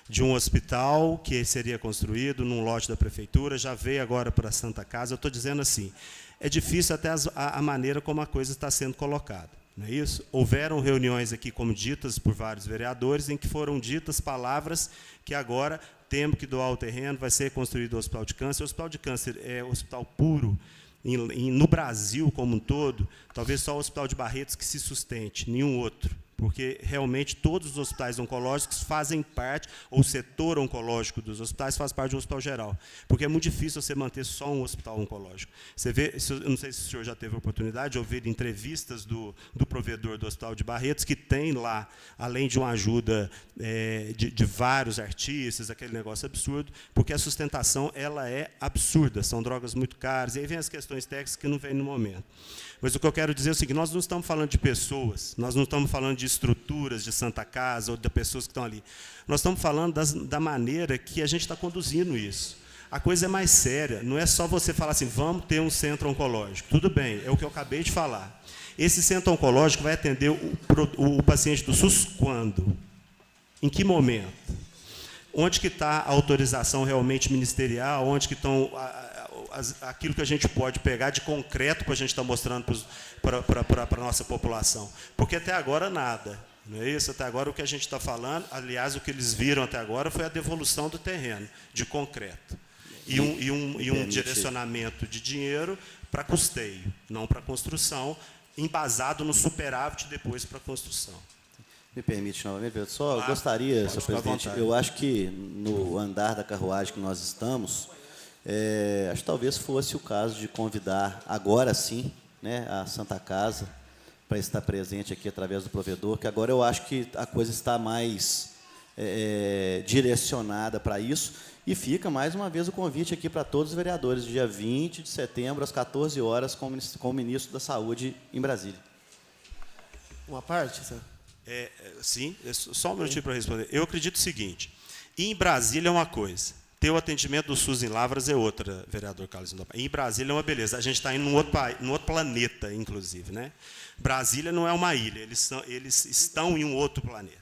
Speaker 6: De um hospital que seria construído num lote da prefeitura, já veio agora para a Santa Casa. Eu estou dizendo assim, é difícil até a maneira como a coisa está sendo colocada. Não é isso? Houveram reuniões aqui, como ditas por vários vereadores, em que foram ditas palavras que agora temos que doar o terreno, vai ser construído o Hospital de Câncer. O Hospital de Câncer é um hospital puro, no Brasil como um todo, talvez só o Hospital de Barretos que se sustente, nenhum outro. porque realmente todos os hospitais oncológicos fazem parte, ou o setor oncológico dos hospitais faz parte de um hospital geral, porque é muito difícil você manter só um hospital oncológico. Você vê, eu não sei se o senhor já teve a oportunidade de ouvir entrevistas do provedor do Hospital de Barretos, que tem lá, além de uma ajuda de vários artistas, aquele negócio absurdo, porque a sustentação ela é absurda, são drogas muito caras, e aí vem as questões técnicas que não vêm no momento. Mas o que eu quero dizer é o seguinte, nós não estamos falando de pessoas, nós não estamos falando de estruturas de Santa Casa ou de pessoas que estão ali. Nós estamos falando da maneira que a gente está conduzindo isso. A coisa é mais séria, não é só você falar assim, vamos ter um centro oncológico. Tudo bem, é o que eu acabei de falar. Esse centro oncológico vai atender o paciente do SUS quando? Em que momento? Onde que está a autorização realmente ministerial? Onde que estão aquilo que a gente pode pegar de concreto para a gente estar mostrando para a nossa população? Porque até agora nada. Não é isso? Até agora o que a gente está falando, aliás, o que eles viram até agora foi a devolução do terreno, de concreto. E um direcionamento de dinheiro para custeio, não para construção, embasado no superávit depois para a construção.
Speaker 2: Me permite novamente, eu só
Speaker 6: Claro,
Speaker 2: gostaria,
Speaker 6: pode
Speaker 2: senhor
Speaker 6: ficar à
Speaker 2: presidente,
Speaker 6: vontade.
Speaker 2: eu acho que no andar da carruagem que nós estamos, acho que talvez fosse o caso de convidar agora sim, né, a Santa Casa para estar presente aqui através do provedor, que agora eu acho que a coisa está mais direcionada para isso, e fica mais uma vez o convite aqui para todos os vereadores, dia 20 de setembro, às 14 horas, com o ministro da Saúde em Brasília.
Speaker 5: Uma parte, senhor?
Speaker 6: Sim, só um minutinho para responder. Eu acredito o seguinte, em Brasília é uma coisa, ter o atendimento do SUS em Lavras é outra, vereador Carlos Lindomar. Em Brasília é uma beleza, a gente está indo num outro planeta, inclusive. Né? Brasília não é uma ilha, eles estão em um outro planeta.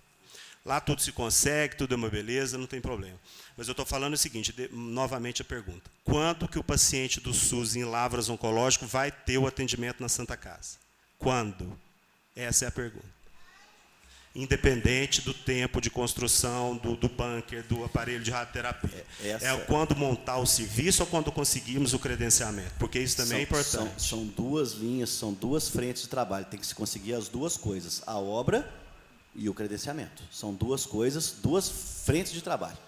Speaker 6: Lá tudo se consegue, tudo é uma beleza, não tem problema. Mas eu estou falando o seguinte, novamente a pergunta. Quando que o paciente do SUS em Lavras oncológico vai ter o atendimento na Santa Casa? Quando? Essa é a pergunta. Independente do tempo de construção, do bunker, do aparelho de radioterapia. É quando montar o serviço ou quando conseguirmos o credenciamento? Porque isso também é importante.
Speaker 2: São duas linhas, são duas frentes de trabalho. Tem que se conseguir as duas coisas, a obra e o credenciamento. São duas coisas, duas frentes de trabalho.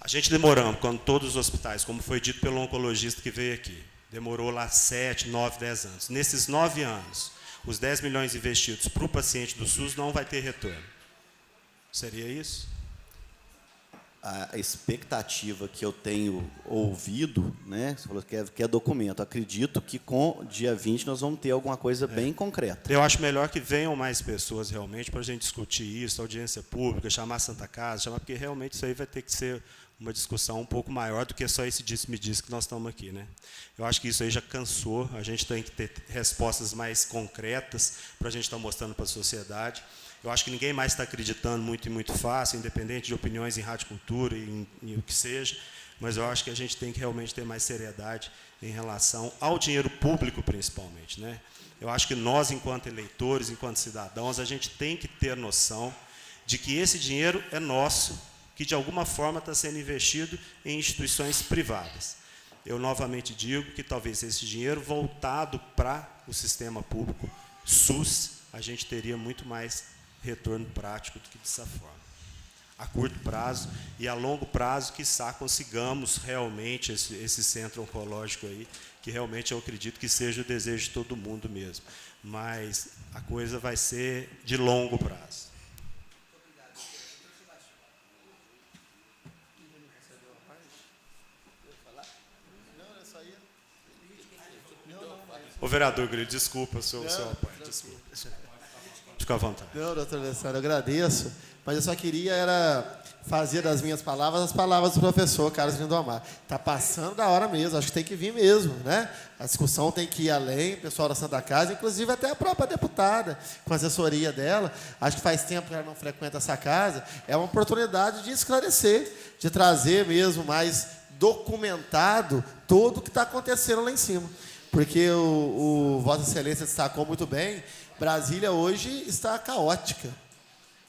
Speaker 6: A gente demoramos, quando todos os hospitais, como foi dito pelo oncologista que veio aqui, demorou lá 7, 9, 10 anos. Nesses 9 anos, os 10 milhões investidos para o paciente do SUS não vai ter retorno. Seria isso?
Speaker 2: A expectativa que eu tenho ouvido, né, você falou que é documento, acredito que com dia 20 nós vamos ter alguma coisa bem concreta.
Speaker 6: Eu acho melhor que venham mais pessoas realmente para a gente discutir isso, audiência pública, chamar a Santa Casa, porque realmente isso aí vai ter que ser uma discussão um pouco maior do que só esse disse-me-disse que nós estamos aqui. Né? Eu acho que isso aí já cansou, a gente tem que ter respostas mais concretas para a gente estar mostrando para a sociedade. Eu acho que ninguém mais está acreditando muito e muito fácil, independente de opiniões em radiocultura e em o que seja, mas eu acho que a gente tem que realmente ter mais seriedade em relação ao dinheiro público, principalmente. Né? Eu acho que nós, enquanto eleitores, enquanto cidadãos, a gente tem que ter noção de que esse dinheiro é nosso, que de alguma forma está sendo investido em instituições privadas. Eu novamente digo que talvez esse dinheiro voltado para o sistema público, SUS, a gente teria muito mais retorno prático do que dessa forma. A curto prazo e a longo prazo, quiçá consigamos realmente esse centro oncológico aí, que realmente eu acredito que seja o desejo de todo mundo mesmo. Mas a coisa vai ser de longo prazo. Ô, vereador Grilo, desculpa o seu apoio. Desculpa. Fica à vontade.
Speaker 5: Não, doutor Alessandro, eu agradeço, mas eu só queria fazer das minhas palavras as palavras do professor Carlos Lindomar. Está passando da hora mesmo, acho que tem que vir mesmo. Né? A discussão tem que ir além, o pessoal da Santa Casa, inclusive até a própria deputada, com a assessoria dela. Acho que faz tempo que ela não frequenta essa casa. É uma oportunidade de esclarecer, de trazer mesmo mais documentado tudo o que está acontecendo lá em cima. Porque o Vossa Excelência destacou muito bem, Brasília hoje está caótica.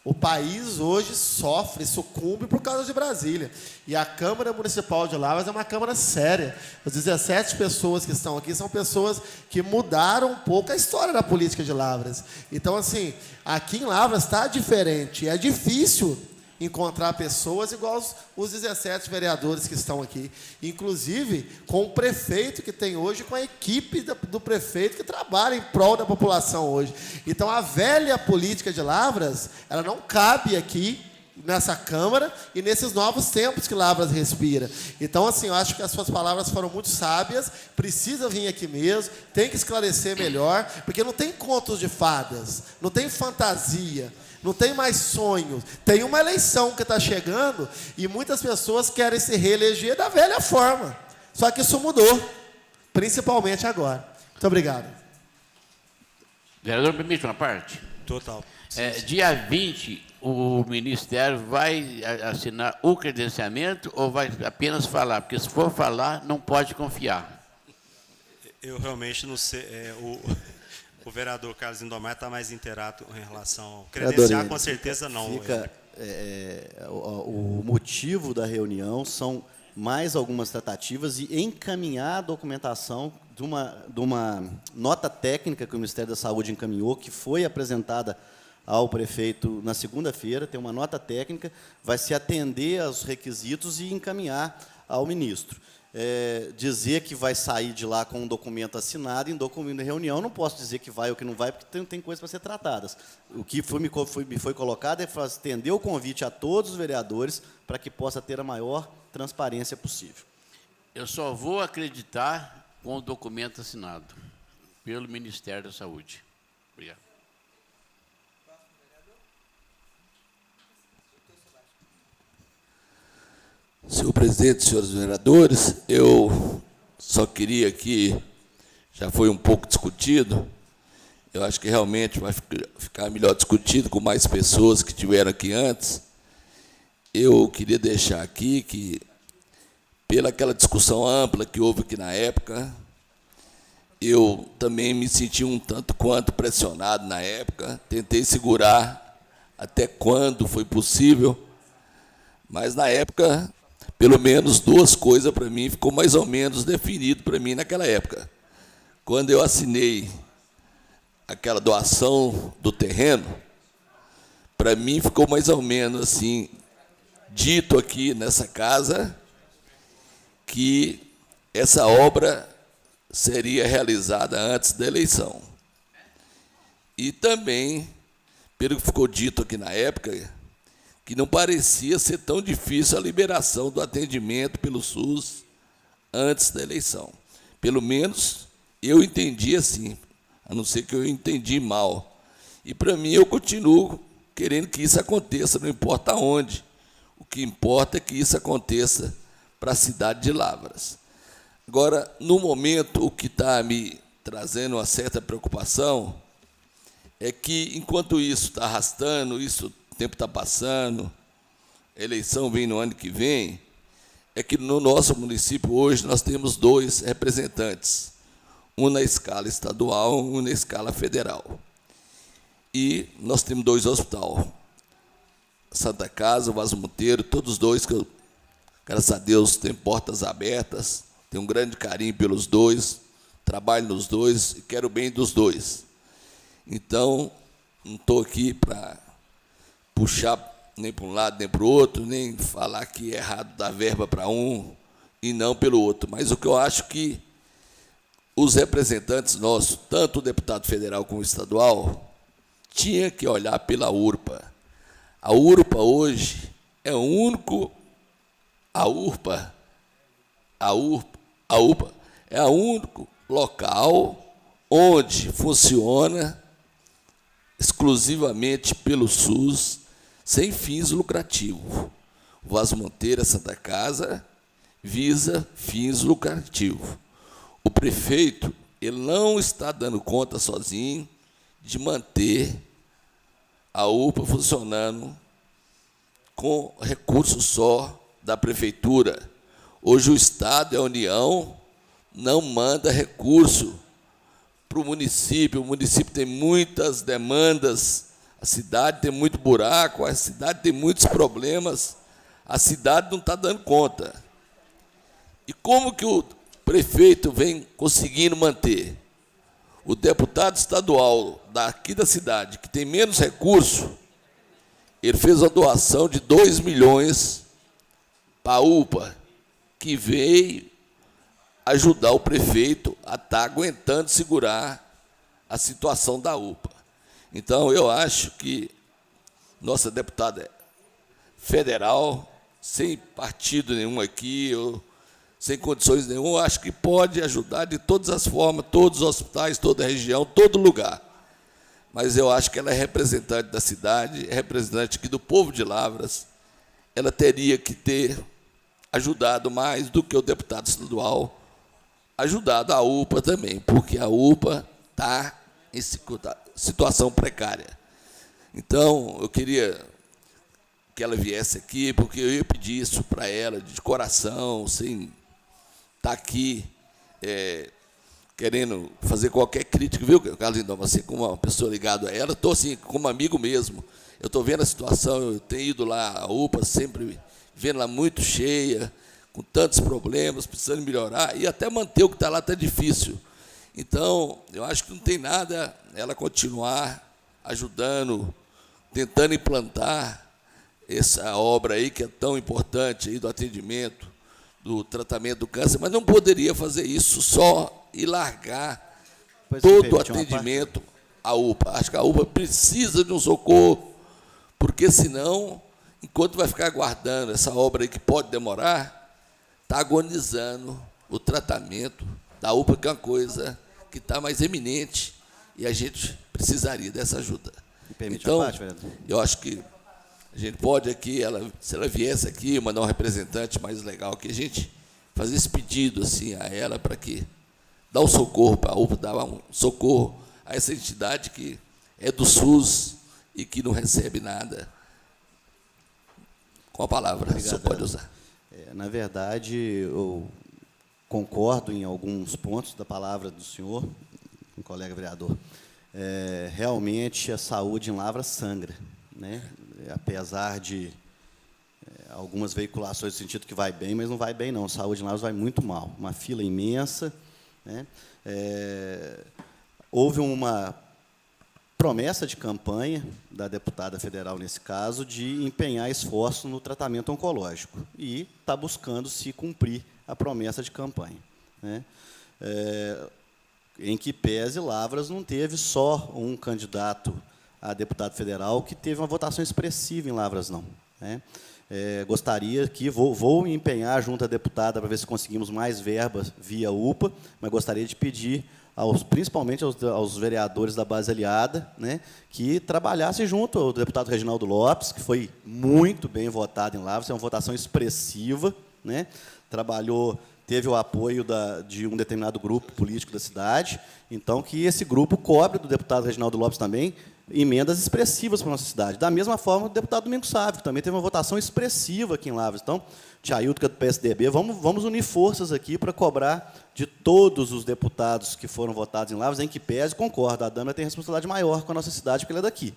Speaker 5: O país hoje sofre, sucumbe por causa de Brasília. E a Câmara Municipal de Lavras é uma Câmara séria. As 17 pessoas que estão aqui são pessoas que mudaram um pouco a história da política de Lavras. Então, assim, aqui em Lavras está diferente. É difícil encontrar pessoas igual os 17 vereadores que estão aqui. Inclusive, com o prefeito que tem hoje, com a equipe do prefeito que trabalha em prol da população hoje. Então, a velha política de Lavras, ela não cabe aqui nessa Câmara e nesses novos tempos que Lavras respira. Então, assim, eu acho que as suas palavras foram muito sábias, precisa vir aqui mesmo, tem que esclarecer melhor, porque não tem contos de fadas, não tem fantasia, não tem mais sonhos. Tem uma eleição que está chegando e muitas pessoas querem se reeleger da velha forma. Só que isso mudou, principalmente agora. Muito obrigado.
Speaker 3: Vereador, permite uma parte?
Speaker 6: Total.
Speaker 3: Dia 20, o Ministério vai assinar o credenciamento ou vai apenas falar? Porque se for falar, não pode confiar.
Speaker 6: Eu realmente não sei. O vereador Carlos Lindomar está mais inteirado em relação ao credenciar, com certeza não.
Speaker 2: O motivo da reunião são mais algumas tratativas e encaminhar a documentação de uma nota técnica que o Ministério da Saúde encaminhou, que foi apresentada ao prefeito na segunda-feira. Tem uma nota técnica, vai se atender aos requisitos e encaminhar ao ministro. Dizer que vai sair de lá com um documento assinado, em documento de reunião, não posso dizer que vai ou que não vai, porque tem coisas para ser tratadas. O que me foi colocado é estender o convite a todos os vereadores para que possa ter a maior transparência possível.
Speaker 3: Eu só vou acreditar com o documento assinado pelo Ministério da Saúde. Obrigado.
Speaker 7: Senhor presidente, senhores vereadores, eu só queria que, já foi um pouco discutido, eu acho que realmente vai ficar melhor discutido com mais pessoas que estiveram aqui antes. Eu queria deixar aqui que, pela aquela discussão ampla que houve aqui na época, eu também me senti um tanto quanto pressionado na época, tentei segurar até quando foi possível, mas na época, pelo menos duas coisas para mim ficou mais ou menos definido para mim naquela época. Quando eu assinei aquela doação do terreno, para mim ficou mais ou menos assim, dito aqui nessa casa, que essa obra seria realizada antes da eleição. E também, pelo que ficou dito aqui na época, que não parecia ser tão difícil a liberação do atendimento pelo SUS antes da eleição. Pelo menos eu entendi assim, a não ser que eu entendi mal. E, para mim, eu continuo querendo que isso aconteça, não importa onde. O que importa é que isso aconteça para a cidade de Lavras. Agora, no momento, o que está me trazendo uma certa preocupação é que, enquanto isso está arrastando, o tempo está passando, a eleição vem no ano que vem, é que no nosso município hoje nós temos 2 representantes, um na escala estadual, um na escala federal. E nós temos 2 hospitais, Santa Casa, o Vaso Monteiro, todos 2 que eu, graças a Deus, tenho portas abertas, tenho um grande carinho pelos 2, trabalho nos 2 e quero o bem dos 2. Então, não estou aqui para puxar nem para um lado nem para o outro, nem falar que é errado dar verba para um e não pelo outro. Mas o que eu acho que os representantes nossos, tanto o deputado federal como o estadual, tinha que olhar pela URPA. A URPA hoje é o único... A URPA é o único local onde funciona exclusivamente pelo SUS, sem fins lucrativos. O Vaso Monteiro, a Santa Casa, visa fins lucrativos. O prefeito, ele não está dando conta sozinho de manter a UPA funcionando com recursos só da prefeitura. Hoje o Estado e a União não manda recurso para o município tem muitas demandas A cidade tem muito buraco, a cidade tem muitos problemas, a cidade não está dando conta. E como que o prefeito vem conseguindo manter? O deputado estadual daqui da cidade, que tem menos recurso, ele fez uma doação de 2 milhões para a UPA, que veio ajudar o prefeito a estar aguentando segurar a situação da UPA. Então, eu acho que nossa deputada federal, sem partido nenhum aqui, sem condições nenhuma, acho que pode ajudar de todas as formas, todos os hospitais, toda a região, todo lugar. Mas eu acho que ela é representante da cidade, é representante aqui do povo de Lavras. Ela teria que ter ajudado mais do que o deputado estadual, ajudado a UPA também, porque a UPA está em situação precária. Então, eu queria que ela viesse aqui, porque eu ia pedir isso para ela, de coração, sem estar aqui querendo fazer qualquer crítica, viu, Carlos Lindon? Você, como uma pessoa ligada a ela, estou assim, como amigo mesmo. Eu estou vendo a situação, eu tenho ido lá, a UPA, sempre vendo lá muito cheia, com tantos problemas, precisando melhorar, e até manter o que está lá está difícil. Então, eu acho que não tem nada ela continuar ajudando, tentando implantar essa obra aí que é tão importante aí do atendimento, do tratamento do câncer, mas não poderia fazer isso só e largar todo o atendimento à UPA. Acho que a UPA precisa de um socorro, porque senão, enquanto vai ficar aguardando essa obra aí que pode demorar, está agonizando o tratamento da UPA, que é uma coisa que está mais eminente, e a gente precisaria dessa ajuda. Então, eu acho que a gente pode aqui, se ela viesse aqui, mandar um representante mais legal, que a gente fazer esse pedido assim, a ela para que dá um socorro para a UPA, dar um socorro a essa entidade que é do SUS e que não recebe nada. Com a palavra, o senhor pode usar.
Speaker 2: Na verdade, eu concordo em alguns pontos da palavra do senhor, um colega vereador. Realmente, a saúde em Lavras sangra, né? Apesar de algumas veiculações no sentido que vai bem, mas não vai bem, não. A saúde em Lavras vai muito mal. Uma fila imensa, né? Houve uma promessa de campanha da deputada federal, nesse caso, de empenhar esforço no tratamento oncológico, e está buscando se cumprir a promessa de campanha, né? Em que pese, Lavras não teve só um candidato a deputado federal que teve uma votação expressiva em Lavras, não, né? Gostaria que, vou empenhar junto à deputada para ver se conseguimos mais verbas via UPA, mas gostaria de pedir, principalmente aos vereadores da base aliada, né, que trabalhassem junto ao deputado Reginaldo Lopes, que foi muito bem votado em Lavras, é uma votação expressiva, né, teve o apoio de um determinado grupo político da cidade, então que esse grupo cobre do deputado Reginaldo Lopes também emendas expressivas para a nossa cidade. Da mesma forma, o deputado Domingos Sávio, que também teve uma votação expressiva aqui em Lavras. Então, Tia Ailton, que é do PSDB, vamos unir forças aqui para cobrar de todos os deputados que foram votados em Lavras, em que pese, concordo, a Dana tem responsabilidade maior com a nossa cidade, porque ela é daqui,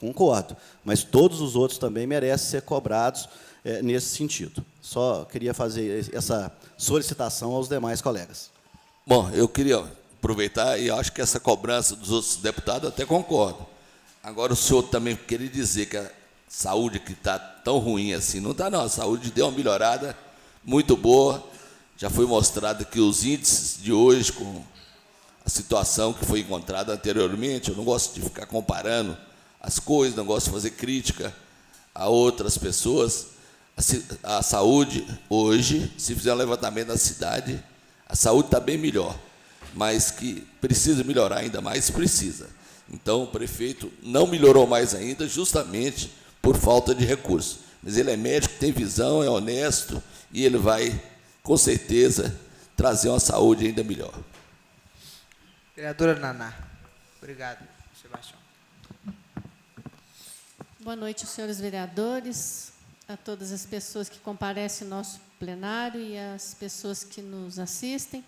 Speaker 2: concordo, mas todos os outros também merecem ser cobrados nesse sentido. Só queria fazer essa solicitação aos demais colegas.
Speaker 7: Bom, eu queria aproveitar, e acho que essa cobrança dos outros deputados, eu até concordo. Agora, o senhor também queria dizer que a saúde que está tão ruim assim, não está, não. A saúde deu uma melhorada muito boa. Já foi mostrado que os índices de hoje, com a situação que foi encontrada anteriormente, eu não gosto de ficar comparando as coisas, não gosto de fazer crítica a outras pessoas. A saúde, hoje, se fizer um levantamento da cidade, a saúde está bem melhor, mas que precisa melhorar ainda mais, precisa. Então, o prefeito não melhorou mais ainda, justamente por falta de recursos. Mas ele é médico, tem visão, é honesto, e ele vai, com certeza, trazer uma saúde ainda melhor.
Speaker 1: Vereadora Naná. Obrigado, Sebastião.
Speaker 8: Boa noite, senhores vereadores, a todas as pessoas que comparecem ao nosso plenário e as pessoas que nos assistem.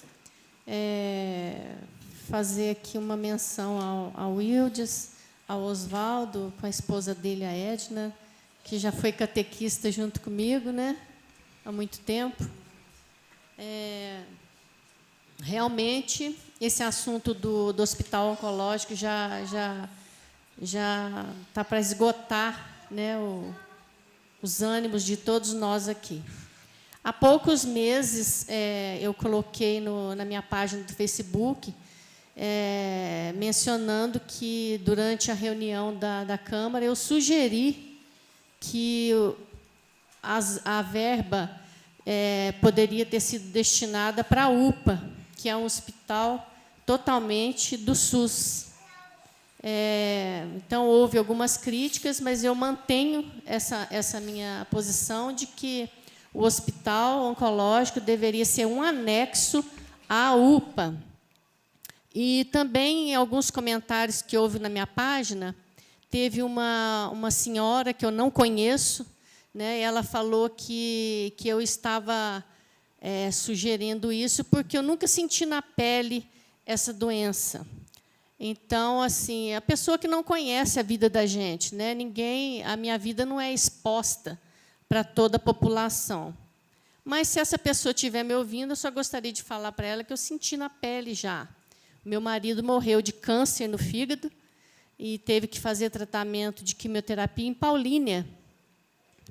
Speaker 8: Fazer aqui uma menção ao Wildes, ao Oswaldo, com a esposa dele, a Edna, que já foi catequista junto comigo, né, há muito tempo. Realmente, esse assunto do hospital oncológico já está para esgotar, né, os ânimos de todos nós aqui. Há poucos meses, eu coloquei na minha página do Facebook, mencionando que, durante a reunião da Câmara, eu sugeri que a verba poderia ter sido destinada para a UPA, que é um hospital totalmente do SUS. Então, houve algumas críticas, mas eu mantenho essa minha posição de que o hospital oncológico deveria ser um anexo à UPA. E também, em alguns comentários que houve na minha página, teve uma senhora que eu não conheço, né, ela falou que eu estava sugerindo isso porque eu nunca senti na pele essa doença. Então, assim, a pessoa que não conhece a vida da gente, né, a minha vida não é exposta para toda a população. Mas, se essa pessoa estiver me ouvindo, eu só gostaria de falar para ela que eu senti na pele já. Meu marido morreu de câncer no fígado e teve que fazer tratamento de quimioterapia em Paulínia,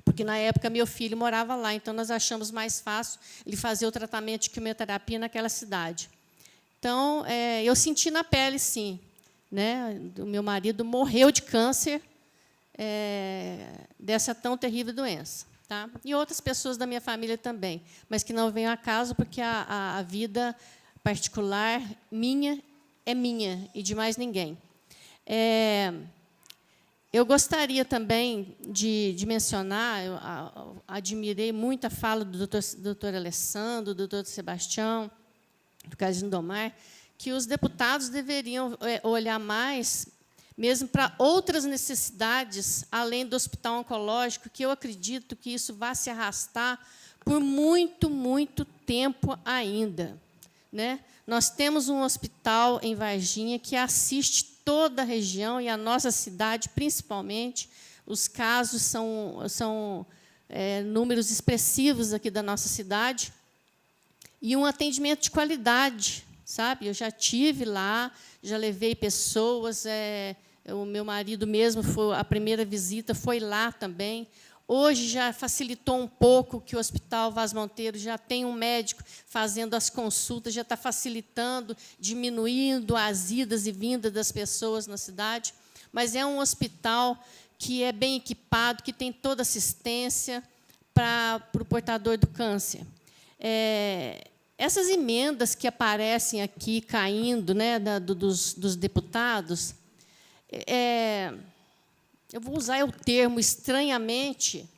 Speaker 8: porque, na época, meu filho morava lá, então nós achamos mais fácil ele fazer o tratamento de quimioterapia naquela cidade. Então, eu senti na pele, sim, né? O meu marido morreu de câncer dessa tão terrível doença. Tá? E outras pessoas da minha família também, mas que não venham a caso, porque a vida particular minha é minha e de mais ninguém. Eu gostaria também de mencionar, eu admirei muito a fala do doutor Alessandro, do doutor Sebastião, do Carlos Lindomar, que os deputados deveriam olhar mais mesmo para outras necessidades, além do hospital oncológico, que eu acredito que isso vai se arrastar por muito, muito tempo ainda. Né? Nós temos um hospital em Varginha que assiste toda a região e a nossa cidade, principalmente. Os casos são números expressivos aqui da nossa cidade. E um atendimento de qualidade, sabe? Eu já estive lá, já levei pessoas, o meu marido mesmo, a primeira visita foi lá também. Hoje já facilitou um pouco que o Hospital Vaz Monteiro já tem um médico fazendo as consultas, já está facilitando, diminuindo as idas e vindas das pessoas na cidade. Mas é um hospital que é bem equipado, que tem toda assistência para o portador do câncer. Essas emendas que aparecem aqui caindo, né, dos deputados, eu vou usar o termo estranhamente,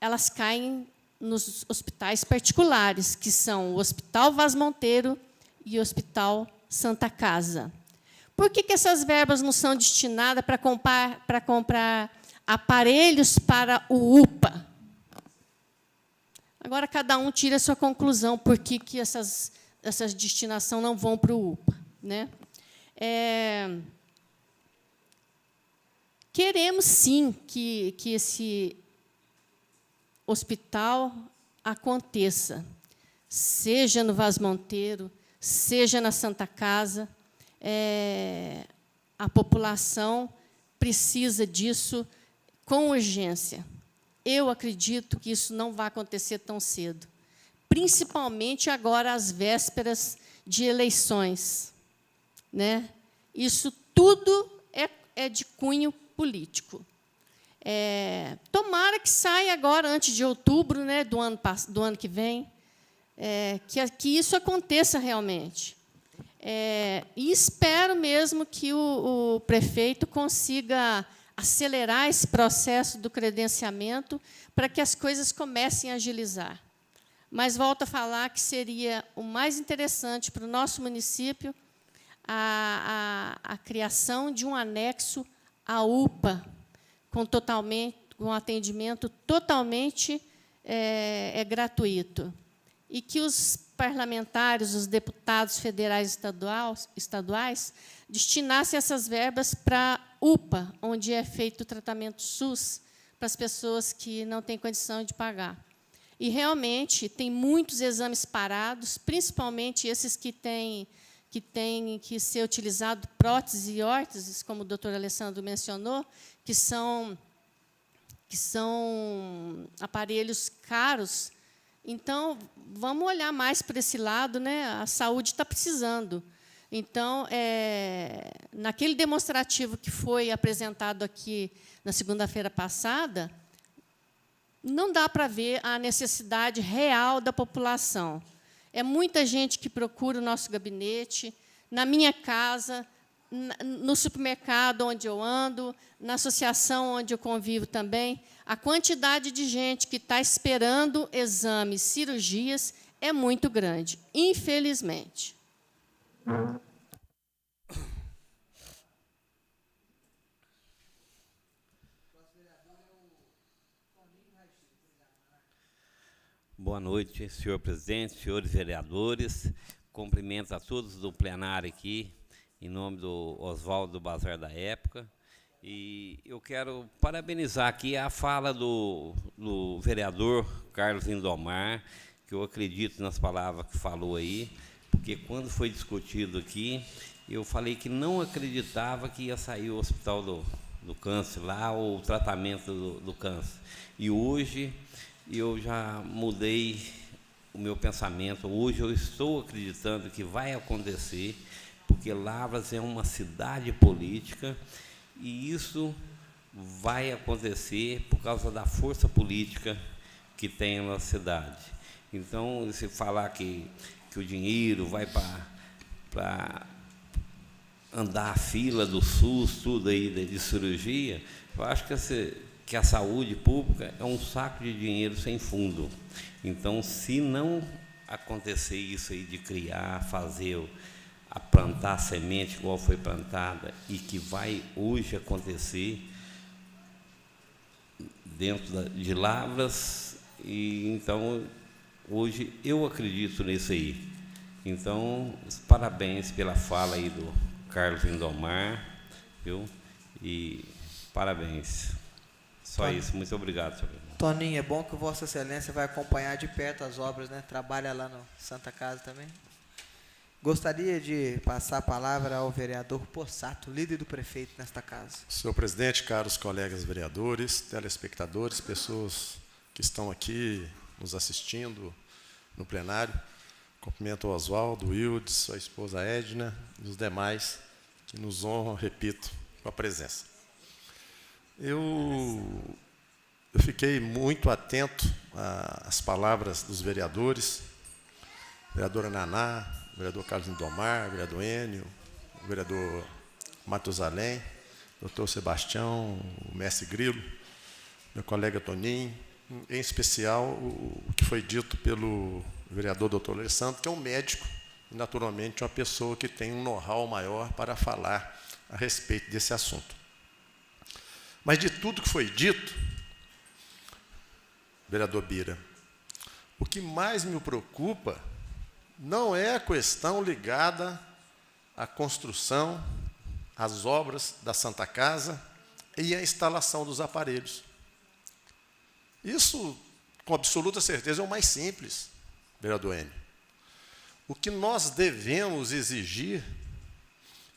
Speaker 8: elas caem nos hospitais particulares, que são o Hospital Vaz Monteiro e o Hospital Santa Casa. Por que essas verbas não são destinadas para comprar aparelhos para o UPA? Agora, cada um tira a sua conclusão, por que essas destinações não vão para o UPA. Né? Queremos, sim, que esse hospital aconteça, seja no Vaz Monteiro, seja na Santa Casa. A população precisa disso com urgência. Eu acredito que isso não vai acontecer tão cedo, principalmente agora, às vésperas de eleições. Né? Isso tudo é de cunho político. Tomara que saia agora, antes de outubro, né, do ano que vem, que isso aconteça realmente. E espero mesmo que o prefeito consiga acelerar esse processo do credenciamento para que as coisas comecem a agilizar. Mas volto a falar que seria o mais interessante para o nosso município a criação de um anexo à UPA, com um atendimento totalmente gratuito. E que os parlamentares, os deputados federais e estaduais, destinassem essas verbas para a UPA, onde é feito o tratamento SUS para as pessoas que não têm condição de pagar. E, realmente, tem muitos exames parados, principalmente esses que têm que ser utilizado próteses e órteses, como o doutor Alessandro mencionou, que são aparelhos caros. Então, vamos olhar mais para esse lado, né? A saúde está precisando. Então, naquele demonstrativo que foi apresentado aqui na segunda-feira passada, não dá para ver a necessidade real da população. É muita gente que procura o nosso gabinete, na minha casa, no supermercado onde eu ando, na associação onde eu convivo também. A quantidade de gente que está esperando exames, cirurgias, é muito grande, infelizmente.
Speaker 9: Boa noite, senhor presidente, senhores vereadores. Cumprimentos a todos do plenário aqui, em nome do Oswaldo do Bazar da Época. E eu quero parabenizar aqui a fala do vereador Carlos Lindomar, que eu acredito nas palavras que falou aí, porque quando foi discutido aqui, eu falei que não acreditava que ia sair o Hospital do Câncer lá, ou o tratamento do câncer. E hoje eu já mudei o meu pensamento. Hoje eu estou acreditando que vai acontecer, porque Lavras é uma cidade política e isso vai acontecer por causa da força política que tem na cidade. Então, se falar que o dinheiro vai para andar a fila do SUS, tudo aí de cirurgia, eu acho que a saúde pública é um saco de dinheiro sem fundo. Então, se não acontecer isso aí de criar, a plantar semente igual foi plantada e que vai hoje acontecer dentro de Lavras, e então hoje eu acredito nisso aí. Então, parabéns pela fala aí do Carlos Lindomar, viu? E parabéns. Só isso, muito obrigado, senhor.
Speaker 1: Toninho, é bom que Vossa Excelência vai acompanhar de perto as obras, né? Trabalha lá no Santa Casa também. Gostaria de passar a palavra ao vereador Possato, líder do prefeito nesta casa.
Speaker 10: Senhor presidente, caros colegas vereadores, telespectadores, pessoas que estão aqui nos assistindo no plenário, cumprimento o Oswaldo, o Wildes, sua esposa Edna e os demais que nos honram, repito, com a presença. Eu fiquei muito atento às palavras dos vereadores, vereadora Naná, vereador Carlos Lindomar, vereador Enio, o vereador Matusalém, doutor Sebastião, o mestre Grilo, meu colega Toninho, em especial o que foi dito pelo vereador doutor Alessandro, que é um médico e, naturalmente, uma pessoa que tem um know-how maior para falar a respeito desse assunto. Mas, de tudo que foi dito, vereador Bira, o que mais me preocupa não é a questão ligada à construção, às obras da Santa Casa e à instalação dos aparelhos. Isso, com absoluta certeza, é o mais simples, vereador Enio. O que nós devemos exigir,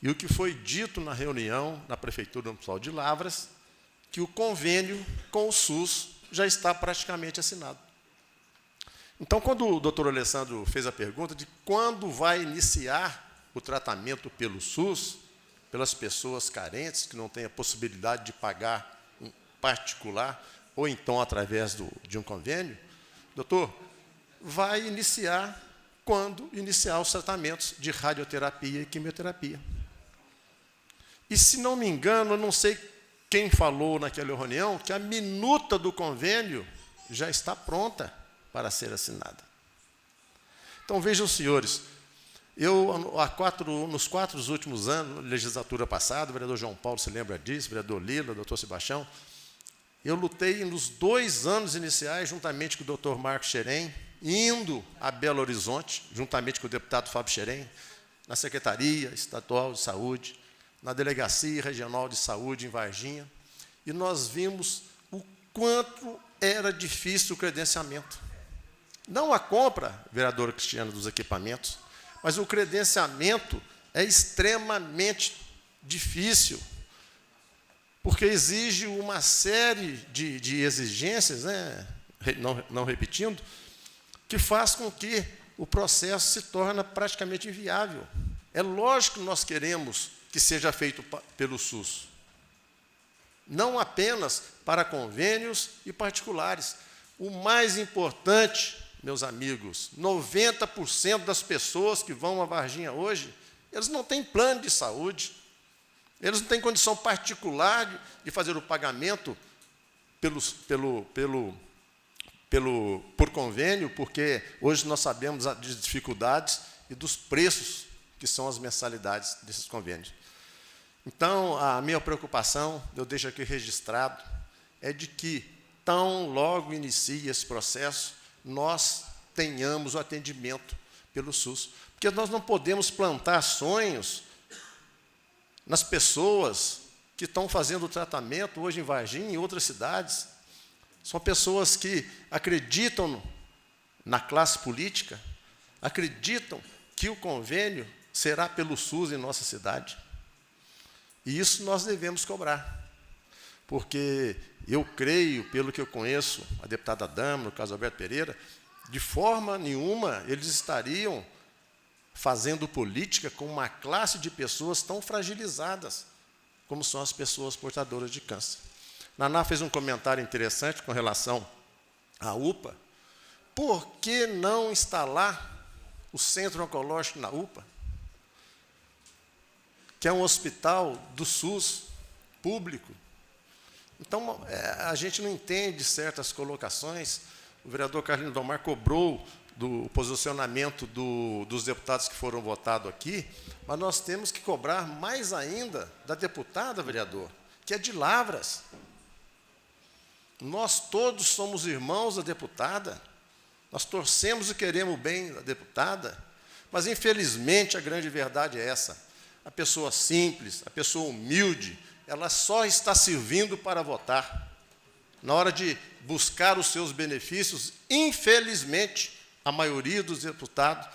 Speaker 10: e o que foi dito na reunião na Prefeitura Municipal de Lavras, que o convênio com o SUS já está praticamente assinado. Então, quando o doutor Alessandro fez a pergunta de quando vai iniciar o tratamento pelo SUS, pelas pessoas carentes que não têm a possibilidade de pagar em particular, ou então através de um convênio, doutor, vai iniciar quando iniciar os tratamentos de radioterapia e quimioterapia. E, se não me engano, eu não sei quem falou naquela reunião, que a minuta do convênio já está pronta para ser assinada. Então, vejam, senhores, nos 4 últimos anos, legislatura passada, o vereador João Paulo se lembra disso, o vereador Lila, o doutor Sebastião, eu lutei nos 2 anos iniciais, juntamente com o doutor Marcos Xerém, indo a Belo Horizonte, juntamente com o deputado Fábio Xerém, na Secretaria Estadual de Saúde, na Delegacia Regional de Saúde em Varginha, e nós vimos o quanto era difícil o credenciamento. Não a compra, vereadora Cristiana, dos equipamentos, mas o credenciamento é extremamente difícil, porque exige uma série de exigências, né, não repetindo, que faz com que o processo se torne praticamente inviável. É lógico que nós queremos que seja feito pelo SUS, não apenas para convênios e particulares. O mais importante, meus amigos, 90% das pessoas que vão a Varginha hoje, eles não têm plano de saúde, eles não têm condição particular de fazer o pagamento por convênio, porque hoje nós sabemos das dificuldades e dos preços que são as mensalidades desses convênios. Então, a minha preocupação, eu deixo aqui registrado, é de que, tão logo inicie esse processo, nós tenhamos o atendimento pelo SUS. Porque nós não podemos plantar sonhos nas pessoas que estão fazendo o tratamento hoje em Varginha e em outras cidades. São pessoas que acreditam na classe política, acreditam que o convênio será pelo SUS em nossa cidade. E isso nós devemos cobrar. Porque eu creio, pelo que eu conheço, a deputada Dama, no caso Alberto Pereira, de forma nenhuma eles estariam fazendo política com uma classe de pessoas tão fragilizadas como são as pessoas portadoras de câncer. Naná fez um comentário interessante com relação à UPA. Por que não instalar o Centro Oncológico na UPA? Que é um hospital do SUS, público. Então, a gente não entende certas colocações. O vereador Carlinhos Domar cobrou do posicionamento dos deputados que foram votados aqui, mas nós temos que cobrar mais ainda da deputada, vereador, que é de Lavras. Nós todos somos irmãos da deputada, nós torcemos e queremos o bem da deputada, mas, infelizmente, a grande verdade é essa. A pessoa simples, a pessoa humilde, ela só está servindo para votar. Na hora de buscar os seus benefícios, infelizmente, a maioria dos deputados,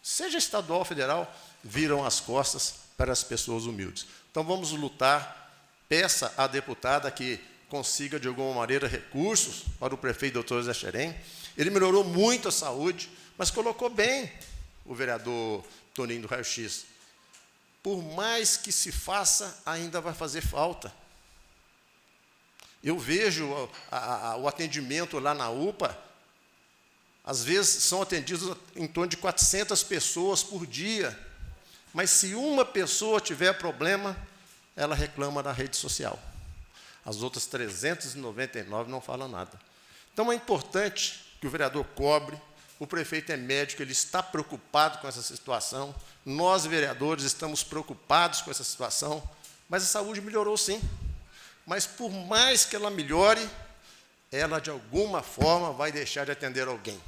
Speaker 10: seja estadual ou federal, viram as costas para as pessoas humildes. Então, vamos lutar. Peça à deputada que consiga, de alguma maneira, recursos para o prefeito doutor Zé Xerém. Ele melhorou muito a saúde, mas colocou bem o vereador Toninho do Raio-X. Por mais que se faça, ainda vai fazer falta. Eu vejo o atendimento lá na UPA, às vezes são atendidos em torno de 400 pessoas por dia, mas se uma pessoa tiver problema, ela reclama na rede social. As outras 399 não falam nada. Então, é importante que o vereador cobre, o prefeito é médico, ele está preocupado com essa situação, nós, vereadores, estamos preocupados com essa situação, mas a saúde melhorou, sim. Mas, por mais que ela melhore, ela, de alguma forma, vai deixar de atender alguém.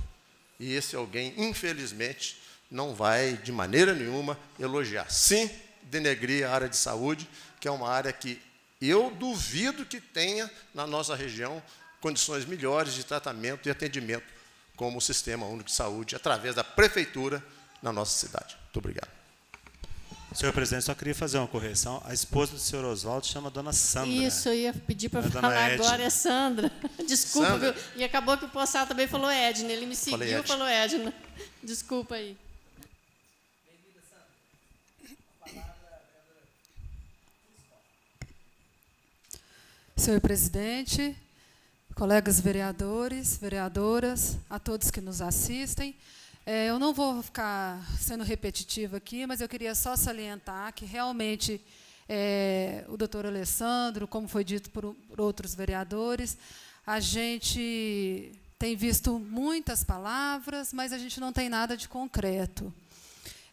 Speaker 10: E esse alguém, infelizmente, não vai, de maneira nenhuma, elogiar. Sim, denegrir a área de saúde, que é uma área que eu duvido que tenha, na nossa região, condições melhores de tratamento e atendimento, como o Sistema Único de Saúde, através da Prefeitura, na nossa cidade. Muito obrigado.
Speaker 6: Senhor presidente, só queria fazer uma correção. A esposa do senhor Oswaldo chama dona Sandra.
Speaker 8: Isso, eu ia pedir para
Speaker 6: Dona
Speaker 8: falar
Speaker 6: Edna.
Speaker 8: agora, é Sandra. Desculpa,
Speaker 10: Sandra.
Speaker 8: viu? E acabou que o Poçal também falou Edna. Ele me seguiu e
Speaker 10: Edna.
Speaker 8: falou Edna. Desculpa aí.
Speaker 11: Senhor presidente, colegas vereadores, vereadoras, a todos que nos assistem, eu não vou ficar sendo repetitiva aqui, mas eu queria só salientar que realmente o doutor Alessandro, como foi dito por outros vereadores, a gente tem visto muitas palavras, mas a gente não tem nada de concreto.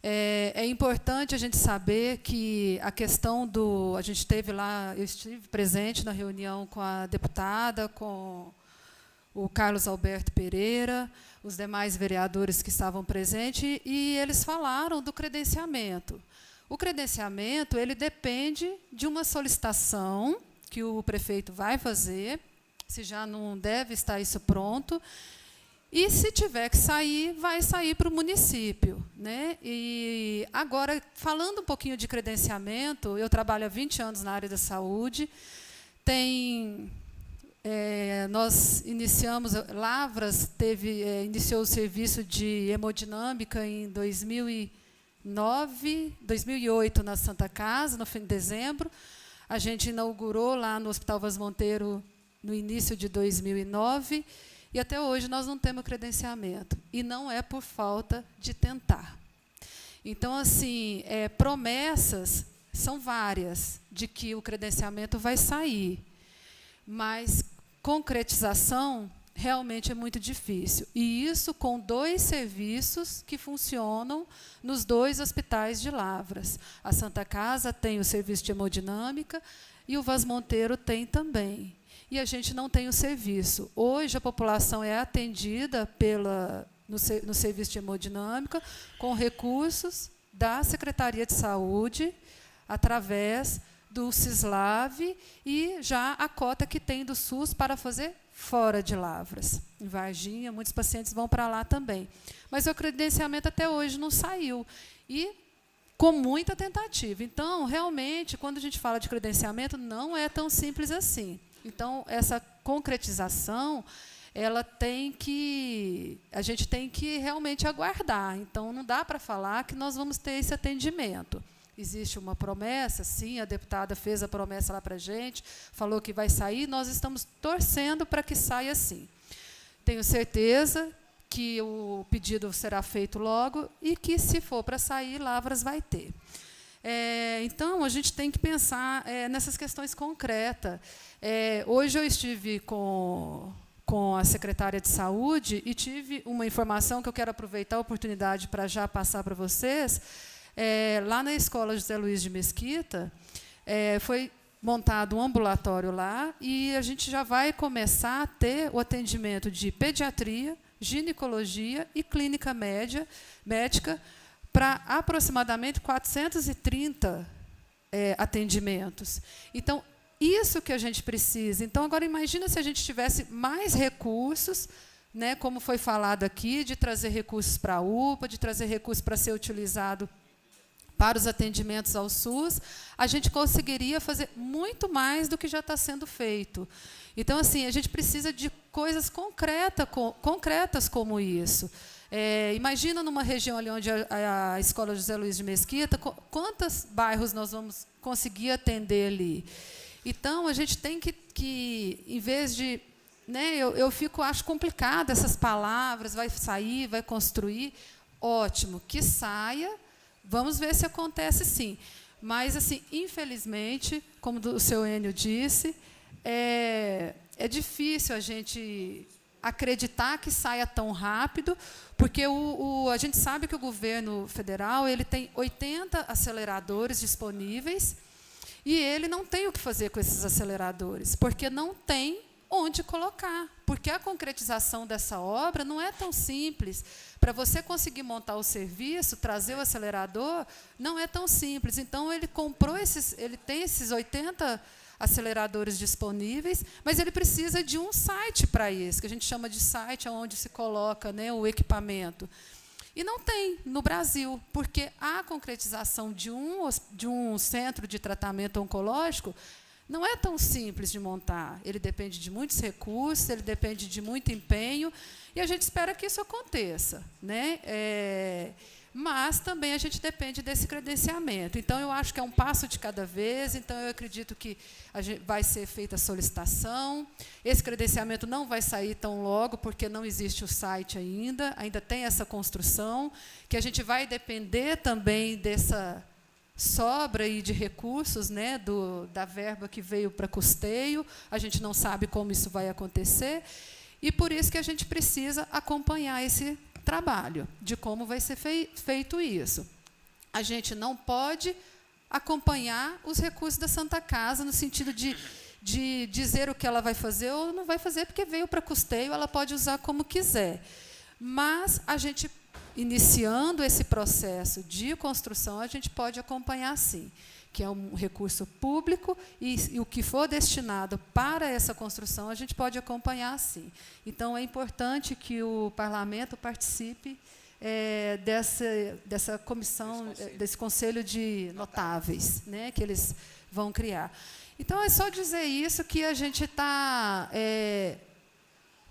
Speaker 11: É importante a gente saber que a questão do... A gente esteve lá, eu estive presente na reunião com a deputada, com o Carlos Alberto Pereira, os demais vereadores que estavam presentes, e eles falaram do credenciamento. O credenciamento, ele depende de uma solicitação que o prefeito vai fazer, se já não deve estar isso pronto, e se tiver que sair, vai sair para o município, né? E agora, falando um pouquinho de credenciamento, eu trabalho há 20 anos na área da saúde, nós iniciamos, Lavras iniciou o serviço de hemodinâmica em 2008 na Santa Casa, no fim de dezembro. A gente inaugurou lá no Hospital Vaz Monteiro no início de 2009, e até hoje nós não temos credenciamento. E não é por falta de tentar. Então, assim, promessas são várias de que o credenciamento vai sair, mas concretização realmente é muito difícil. E isso com 2 serviços que funcionam nos 2 hospitais de Lavras. A Santa Casa tem o serviço de hemodinâmica e o Vaz Monteiro tem também. E a gente não tem o serviço. Hoje, a população é atendida no serviço de hemodinâmica com recursos da Secretaria de Saúde, através do CISLAV, e já a cota que tem do SUS para fazer fora de Lavras. Em Varginha, muitos pacientes vão para lá também. Mas o credenciamento até hoje não saiu. E com muita tentativa. Então, realmente, quando a gente fala de credenciamento, não é tão simples assim. Então, essa concretização, a gente tem que realmente aguardar. Então, não dá para falar que nós vamos ter esse atendimento. Existe uma promessa, sim, a deputada fez a promessa lá para a gente, falou que vai sair, nós estamos torcendo para que saia sim. Tenho certeza que o pedido será feito logo e que, se for para sair, Lavras vai ter. Então, a gente tem que pensar nessas questões concretas. Hoje eu estive com a secretária de Saúde e tive uma informação que eu quero aproveitar a oportunidade para já passar para vocês. Lá na Escola José Luiz de Mesquita, foi montado um ambulatório lá e a gente já vai começar a ter o atendimento de pediatria, ginecologia e clínica médica para aproximadamente 430 atendimentos. Então, isso que a gente precisa. Então, agora, imagina se a gente tivesse mais recursos, né, como foi falado aqui, de trazer recursos para a UPA, de trazer recursos para ser utilizado para os atendimentos ao SUS, a gente conseguiria fazer muito mais do que já está sendo feito. Então, assim, a gente precisa de coisas concretas como isso. Imagina numa região ali onde a Escola José Luiz de Mesquita, quantos bairros nós vamos conseguir atender ali? Então, a gente tem que em vez de... Né, acho complicado essas palavras, vai sair, vai construir. Ótimo, que saia, vamos ver se acontece sim. Mas, assim, infelizmente, como o seu Enio disse, é difícil a gente acreditar que saia tão rápido, porque a gente sabe que o governo federal ele tem 80 aceleradores disponíveis e ele não tem o que fazer com esses aceleradores, porque não tem onde colocar, porque a concretização dessa obra não é tão simples. Para você conseguir montar o serviço, trazer o acelerador, não é tão simples. Então, ele tem esses 80 aceleradores disponíveis, mas ele precisa de um site para isso, que a gente chama de site onde se coloca, né, o equipamento. E não tem no Brasil, porque a concretização de um centro de tratamento oncológico não é tão simples de montar. Ele depende de muitos recursos, ele depende de muito empenho, e a gente espera que isso aconteça, né? Mas também a gente depende desse credenciamento. Então, eu acho que é um passo de cada vez. Então, eu acredito que vai ser feita a solicitação. Esse credenciamento não vai sair tão logo, porque não existe o site ainda tem essa construção, que a gente vai depender também dessa sobra aí de recursos, né, da verba que veio para custeio. A gente não sabe como isso vai acontecer, e por isso que a gente precisa acompanhar esse trabalho, de como vai ser feito isso. A gente não pode acompanhar os recursos da Santa Casa, no sentido de de dizer o que ela vai fazer ou não vai fazer, porque veio para custeio, ela pode usar como quiser. Mas a gente, iniciando esse processo de construção, a gente pode acompanhar sim, que é um recurso público e o que for destinado para essa construção, a gente pode acompanhar sim. Então, é importante que o parlamento participe dessa comissão, desse conselho de notáveis, né, que eles vão criar. Então, é só dizer isso, que a gente está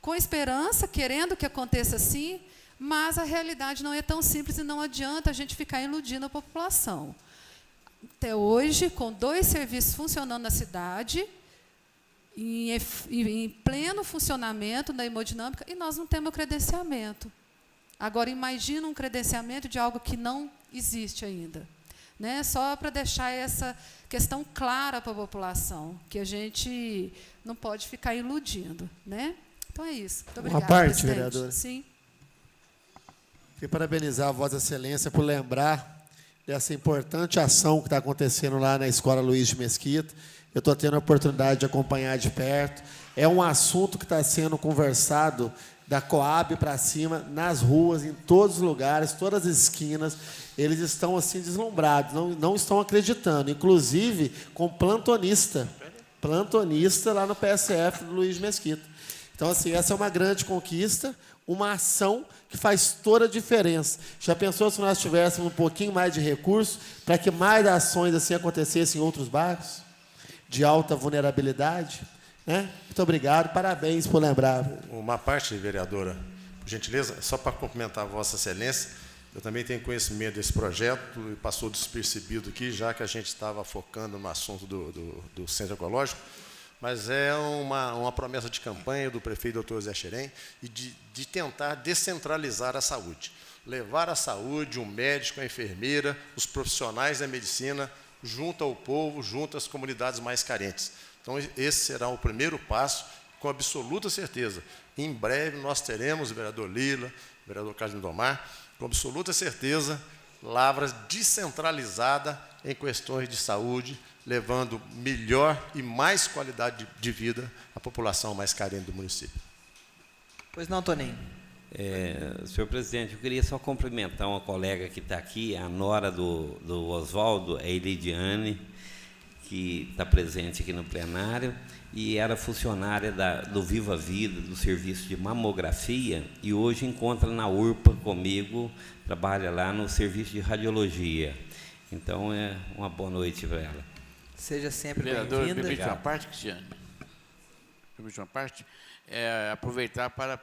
Speaker 11: com esperança, querendo que aconteça assim, mas a realidade não é tão simples e não adianta a gente ficar iludindo a população. Até hoje, com 2 serviços funcionando na cidade, em pleno funcionamento da hemodinâmica, e nós não temos credenciamento. Agora, imagina um credenciamento de algo que não existe ainda. Né? Só para deixar essa questão clara para a população, que a gente não pode ficar iludindo. Né? Então, é isso. Muito obrigada,
Speaker 5: uma parte,
Speaker 11: presidente.
Speaker 5: vereadora.
Speaker 11: Sim.
Speaker 5: Queria parabenizar a Vossa Excelência por lembrar dessa importante ação que está acontecendo lá na Escola Luiz de Mesquita. Eu estou tendo a oportunidade de acompanhar de perto. É um assunto que está sendo conversado da Coab para cima, nas ruas, em todos os lugares, todas as esquinas. Eles estão assim deslumbrados, não estão acreditando. Inclusive com plantonista lá no PSF do Luiz de Mesquita. Então, assim, essa é uma grande conquista, uma ação que faz toda a diferença. Já pensou se nós tivéssemos um pouquinho mais de recursos para que mais ações assim acontecessem em outros bairros de alta vulnerabilidade? Né? Muito obrigado, parabéns por lembrar.
Speaker 10: Uma parte, vereadora, por gentileza, só para cumprimentar a Vossa Excelência, eu também tenho conhecimento desse projeto e passou despercebido aqui, já que a gente estava focando no assunto do Centro Ecológico, mas é uma promessa de campanha do prefeito Dr. Zé Xerém e de tentar descentralizar a saúde. Levar a saúde, o médico, a enfermeira, os profissionais da medicina, junto ao povo, junto às comunidades mais carentes. Então, esse será o primeiro passo, com absoluta certeza. Em breve, nós teremos, o vereador Lila, o vereador Carlos Lindomar, com absoluta certeza, lavras descentralizada em questões de saúde, levando melhor e mais qualidade de vida à população mais carente do município.
Speaker 1: Pois não, Toninho.
Speaker 9: Senhor presidente, eu queria só cumprimentar uma colega que está aqui, a nora do Oswaldo, a Elidiane, que está presente aqui no plenário, e era funcionária do Viva Vida, do serviço de mamografia, e hoje encontra na URPA comigo, trabalha lá no serviço de radiologia. Então, é uma boa noite para ela.
Speaker 1: Seja sempre
Speaker 3: Vereador,
Speaker 1: bem-vinda.
Speaker 3: permite uma parte, Cristiano? Permite uma parte? Aproveitar para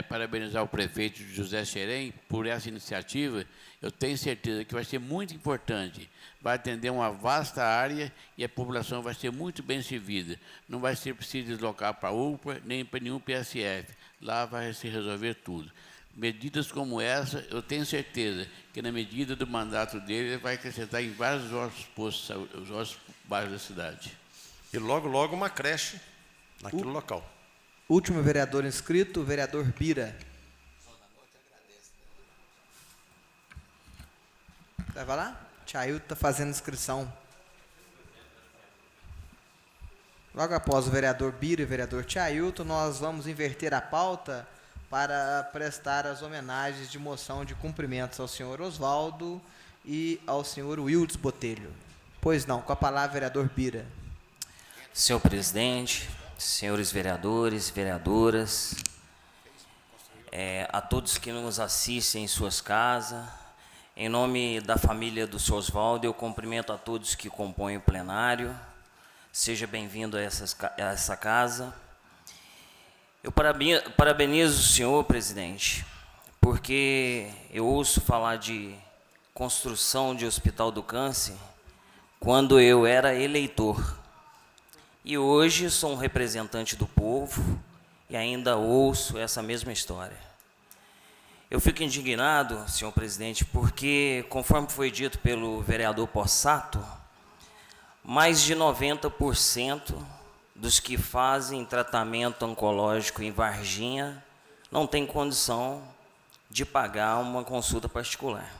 Speaker 3: parabenizar o prefeito José Xerém por essa iniciativa. Eu tenho certeza que vai ser muito importante. Vai atender uma vasta área e a população vai ser muito bem servida. Não vai ser preciso deslocar para a UPA, nem para nenhum PSF. Lá vai se resolver tudo. Medidas como essa, eu tenho certeza que, na medida do mandato dele, ele vai acrescentar em vários outros postos de saúde, os outros bairros da cidade.
Speaker 10: E logo, logo, uma creche naquele local.
Speaker 1: Último vereador inscrito, o vereador Bira. Vai lá? Tiailton está fazendo inscrição. Logo após o vereador Bira e o vereador Tiailton, nós vamos inverter a pauta para prestar as homenagens de moção de cumprimentos ao senhor Oswaldo e ao senhor Wildes Botelho. Pois não, com a palavra, vereador Bira.
Speaker 12: Senhor presidente, senhores vereadores, vereadoras, a todos que nos assistem em suas casas, em nome da família do senhor Oswaldo, eu cumprimento a todos que compõem o plenário. Seja bem-vindo a essa casa. Eu parabenizo o senhor, presidente, porque eu ouço falar de construção de Hospital do Câncer quando eu era eleitor. E hoje sou um representante do povo e ainda ouço essa mesma história. Eu fico indignado, senhor presidente, porque, conforme foi dito pelo vereador Possato, mais de 90% dos que fazem tratamento oncológico em Varginha não tem condição de pagar uma consulta particular.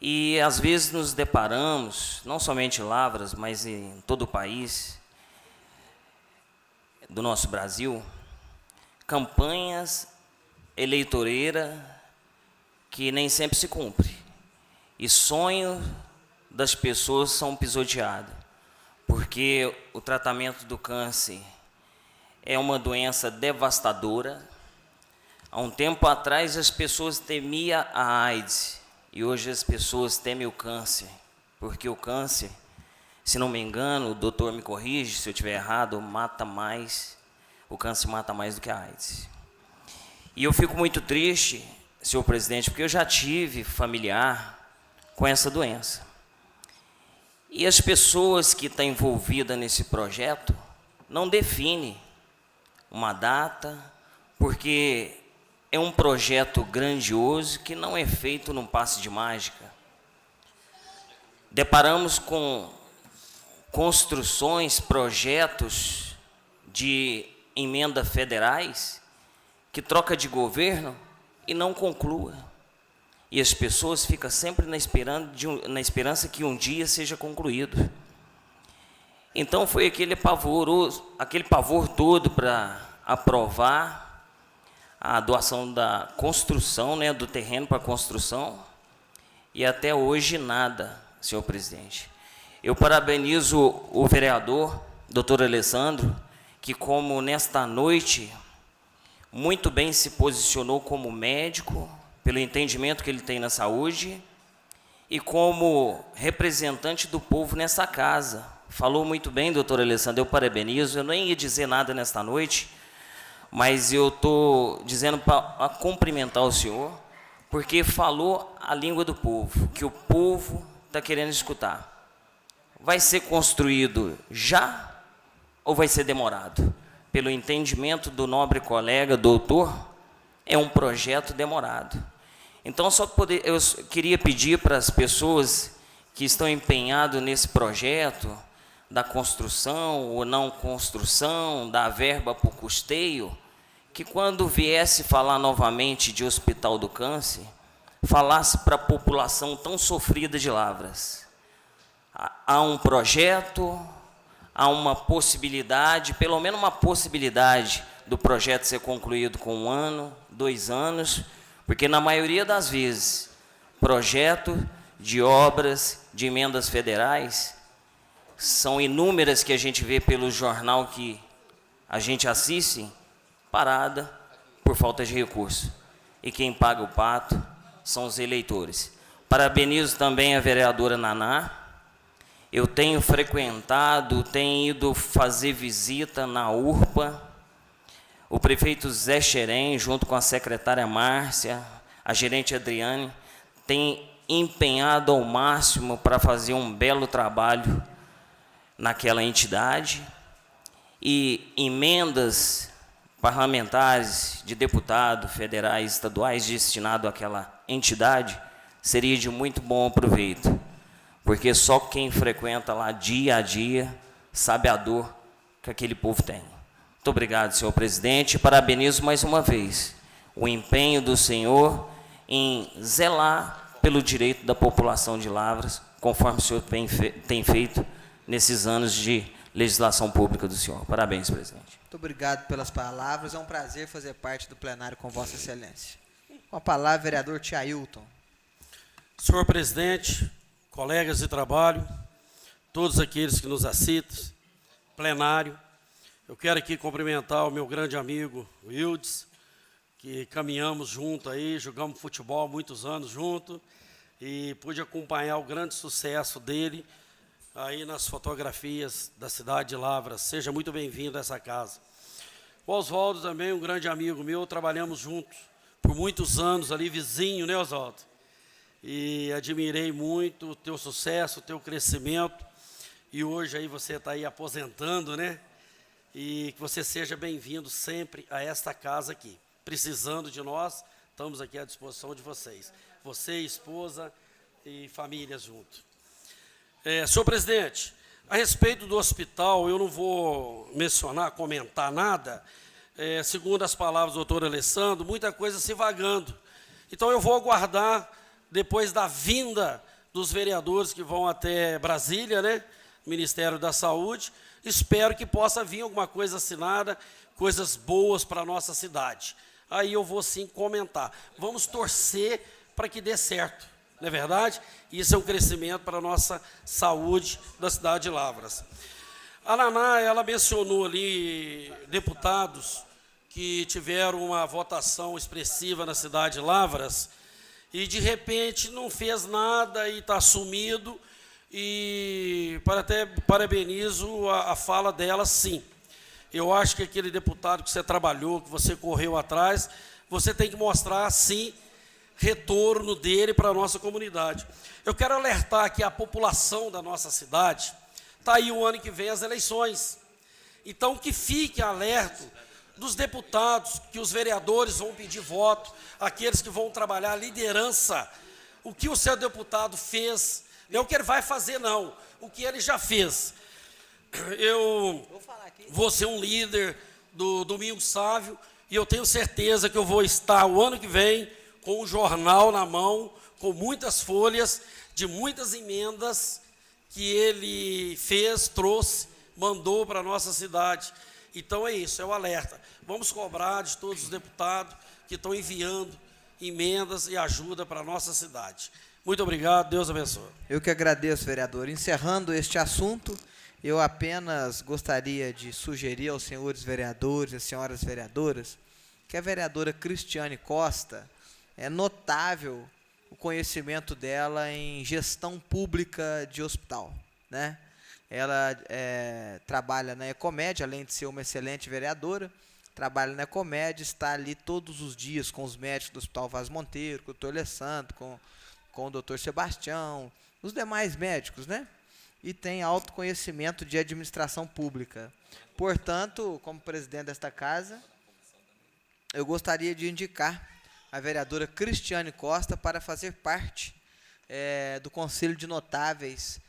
Speaker 12: E, às vezes, nos deparamos, não somente em Lavras, mas em todo o país, do nosso Brasil, campanhas eleitoreiras que nem sempre se cumprem. E sonhos das pessoas são pisoteados, porque o tratamento do câncer é uma doença devastadora. Há um tempo atrás as pessoas temiam a AIDS, e hoje as pessoas temem o câncer, porque o câncer, se não me engano, o doutor me corrige se eu estiver errado, mata mais, o câncer mata mais do que a AIDS. E eu fico muito triste, senhor presidente, porque eu já tive familiar com essa doença. E as pessoas que estão envolvidas nesse projeto não definem uma data, porque é um projeto grandioso que não é feito num passe de mágica. Deparamos com construções, projetos de emenda federais que troca de governo e não conclua. E as pessoas ficam sempre na esperança que um dia seja concluído. Então foi aquele pavor todo para aprovar a doação da construção, né, do terreno para construção, e até hoje nada, senhor presidente. Eu parabenizo o vereador, doutor Alessandro, que como nesta noite muito bem se posicionou como médico, pelo entendimento que ele tem na saúde, e como representante do povo nessa casa. Falou muito bem, doutor Alessandro, eu parabenizo. Eu nem ia dizer nada nesta noite, mas eu estou dizendo para cumprimentar o senhor, porque falou a língua do povo, que o povo está querendo escutar. Vai ser construído já ou vai ser demorado? Pelo entendimento do nobre colega, doutor, é um projeto demorado. Então, eu queria pedir para as pessoas que estão empenhadas nesse projeto, da construção ou não construção, da verba para o custeio, que quando viesse falar novamente de Hospital do Câncer, falasse para a população tão sofrida de Lavras. Há um projeto, há uma possibilidade, pelo menos uma possibilidade do projeto ser concluído com 1 ano, 2 anos, porque na maioria das vezes, projeto de obras de emendas federais são inúmeras que a gente vê pelo jornal que a gente assiste, parada por falta de recurso. E quem paga o pato são os eleitores. Parabenizo também a vereadora Naná. Eu tenho frequentado, tenho ido fazer visita na URPA. O prefeito Zé Xerém, junto com a secretária Márcia, a gerente Adriane, tem empenhado ao máximo para fazer um belo trabalho naquela entidade. E emendas parlamentares de deputados federais, estaduais, destinado àquela entidade, seria de muito bom proveito, porque só quem frequenta lá dia a dia sabe a dor que aquele povo tem. Muito obrigado, senhor presidente. Parabenizo mais uma vez o empenho do senhor em zelar pelo direito da população de Lavras, conforme o senhor tem feito nesses anos de legislação pública do senhor. Parabéns, presidente.
Speaker 1: Muito obrigado pelas palavras. É um prazer fazer parte do plenário com Vossa Excelência. Com a palavra, vereador Tiailton.
Speaker 13: Senhor presidente, colegas de trabalho, todos aqueles que nos assistem, plenário, eu quero aqui cumprimentar o meu grande amigo, o Ildes, que caminhamos junto aí, jogamos futebol muitos anos junto, e pude acompanhar o grande sucesso dele aí nas fotografias da cidade de Lavras. Seja muito bem-vindo a essa casa. O Oswaldo também, um grande amigo meu, trabalhamos juntos por muitos anos ali, vizinho, né, Oswaldo? E admirei muito o teu sucesso, o teu crescimento, e hoje aí você está aí aposentando, né? E que você seja bem-vindo sempre a esta casa aqui. Precisando de nós, estamos aqui à disposição de vocês. Você, esposa e família junto. Senhor presidente, a respeito do hospital, eu não vou mencionar, comentar nada. Segundo as palavras do doutor Alessandro, muita coisa se vagando. Então eu vou aguardar, depois da vinda dos vereadores que vão até Brasília, né? Ministério da Saúde. Espero que possa vir alguma coisa assinada, coisas boas para a nossa cidade. Aí eu vou sim comentar. Vamos torcer para que dê certo, não é verdade? Isso é um crescimento para a nossa saúde da cidade de Lavras. A Naná, ela mencionou ali deputados que tiveram uma votação expressiva na cidade de Lavras e, de repente, não fez nada e está sumido. E até parabenizo a fala dela, sim. Eu acho que aquele deputado que você trabalhou, que você correu atrás, você tem que mostrar, sim, retorno dele para a nossa comunidade. Eu quero alertar aqui a população da nossa cidade. Está aí o ano que vem as eleições. Então, que fique alerta dos deputados, que os vereadores vão pedir voto, aqueles que vão trabalhar a liderança, o que o seu deputado fez, não é o que ele vai fazer, não, o que ele já fez. Eu vou ser um líder do Domingo Sávio e eu tenho certeza que eu vou estar o ano que vem com um jornal na mão, com muitas folhas, de muitas emendas que ele fez, trouxe, mandou para a nossa cidade. Então é isso, é o alerta. Vamos cobrar de todos os deputados que estão enviando emendas e ajuda para a nossa cidade. Muito obrigado, Deus abençoe.
Speaker 1: Eu que agradeço, vereador. Encerrando este assunto, eu apenas gostaria de sugerir aos senhores vereadores e senhoras vereadoras que a vereadora Cristiane Costa, é notável o conhecimento dela em gestão pública de hospital, né? Ela trabalha na Ecomed, além de ser uma excelente vereadora, trabalha na Ecomed, está ali todos os dias com os médicos do Hospital Vaz Monteiro, com o doutor Alessandro, com o doutor Sebastião, os demais médicos, né? E tem alto conhecimento de administração pública. Portanto, como presidente desta casa, eu gostaria de indicar a vereadora Cristiane Costa para fazer parte do Conselho de Notáveis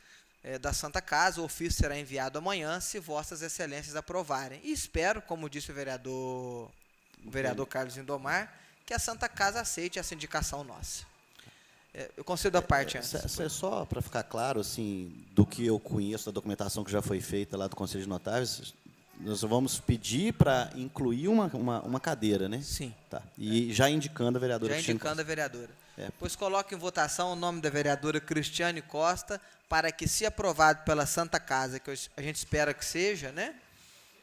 Speaker 1: da Santa Casa. O ofício será enviado amanhã, se vossas excelências aprovarem. E espero, como disse o vereador Carlos Lindomar, que a Santa Casa aceite essa indicação nossa. Eu concedo a parte antes.
Speaker 2: Só para ficar claro, assim, do que eu conheço da documentação que já foi feita lá do Conselho de Notáveis, nós vamos pedir para incluir uma cadeira, né?
Speaker 1: Sim.
Speaker 2: Tá. E já indicando a vereadora.
Speaker 1: Já indicando a vereadora. Pois coloque em votação o nome da vereadora Cristiane Costa, para que, se aprovado pela Santa Casa, que a gente espera que seja, né,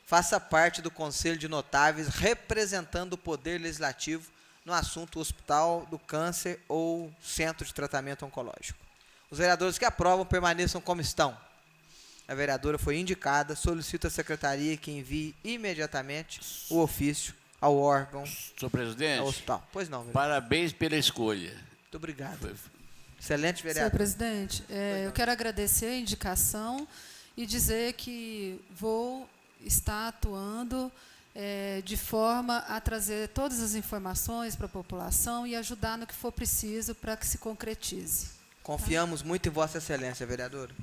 Speaker 1: faça parte do Conselho de Notáveis, representando o Poder Legislativo no assunto Hospital do Câncer ou Centro de Tratamento Oncológico. Os vereadores que aprovam permaneçam como estão. A vereadora foi indicada, solicito à secretaria que envie imediatamente o ofício ao órgão.
Speaker 3: Senhor presidente,
Speaker 1: ao hospital. Pois não, vereador.
Speaker 3: Parabéns pela escolha.
Speaker 1: Muito obrigado. Excelente vereador.
Speaker 11: Senhor presidente, eu quero agradecer a indicação e dizer que vou estar atuando de forma a trazer todas as informações para a população e ajudar no que for preciso para que se concretize.
Speaker 1: Confiamos muito em Vossa Excelência, vereadora.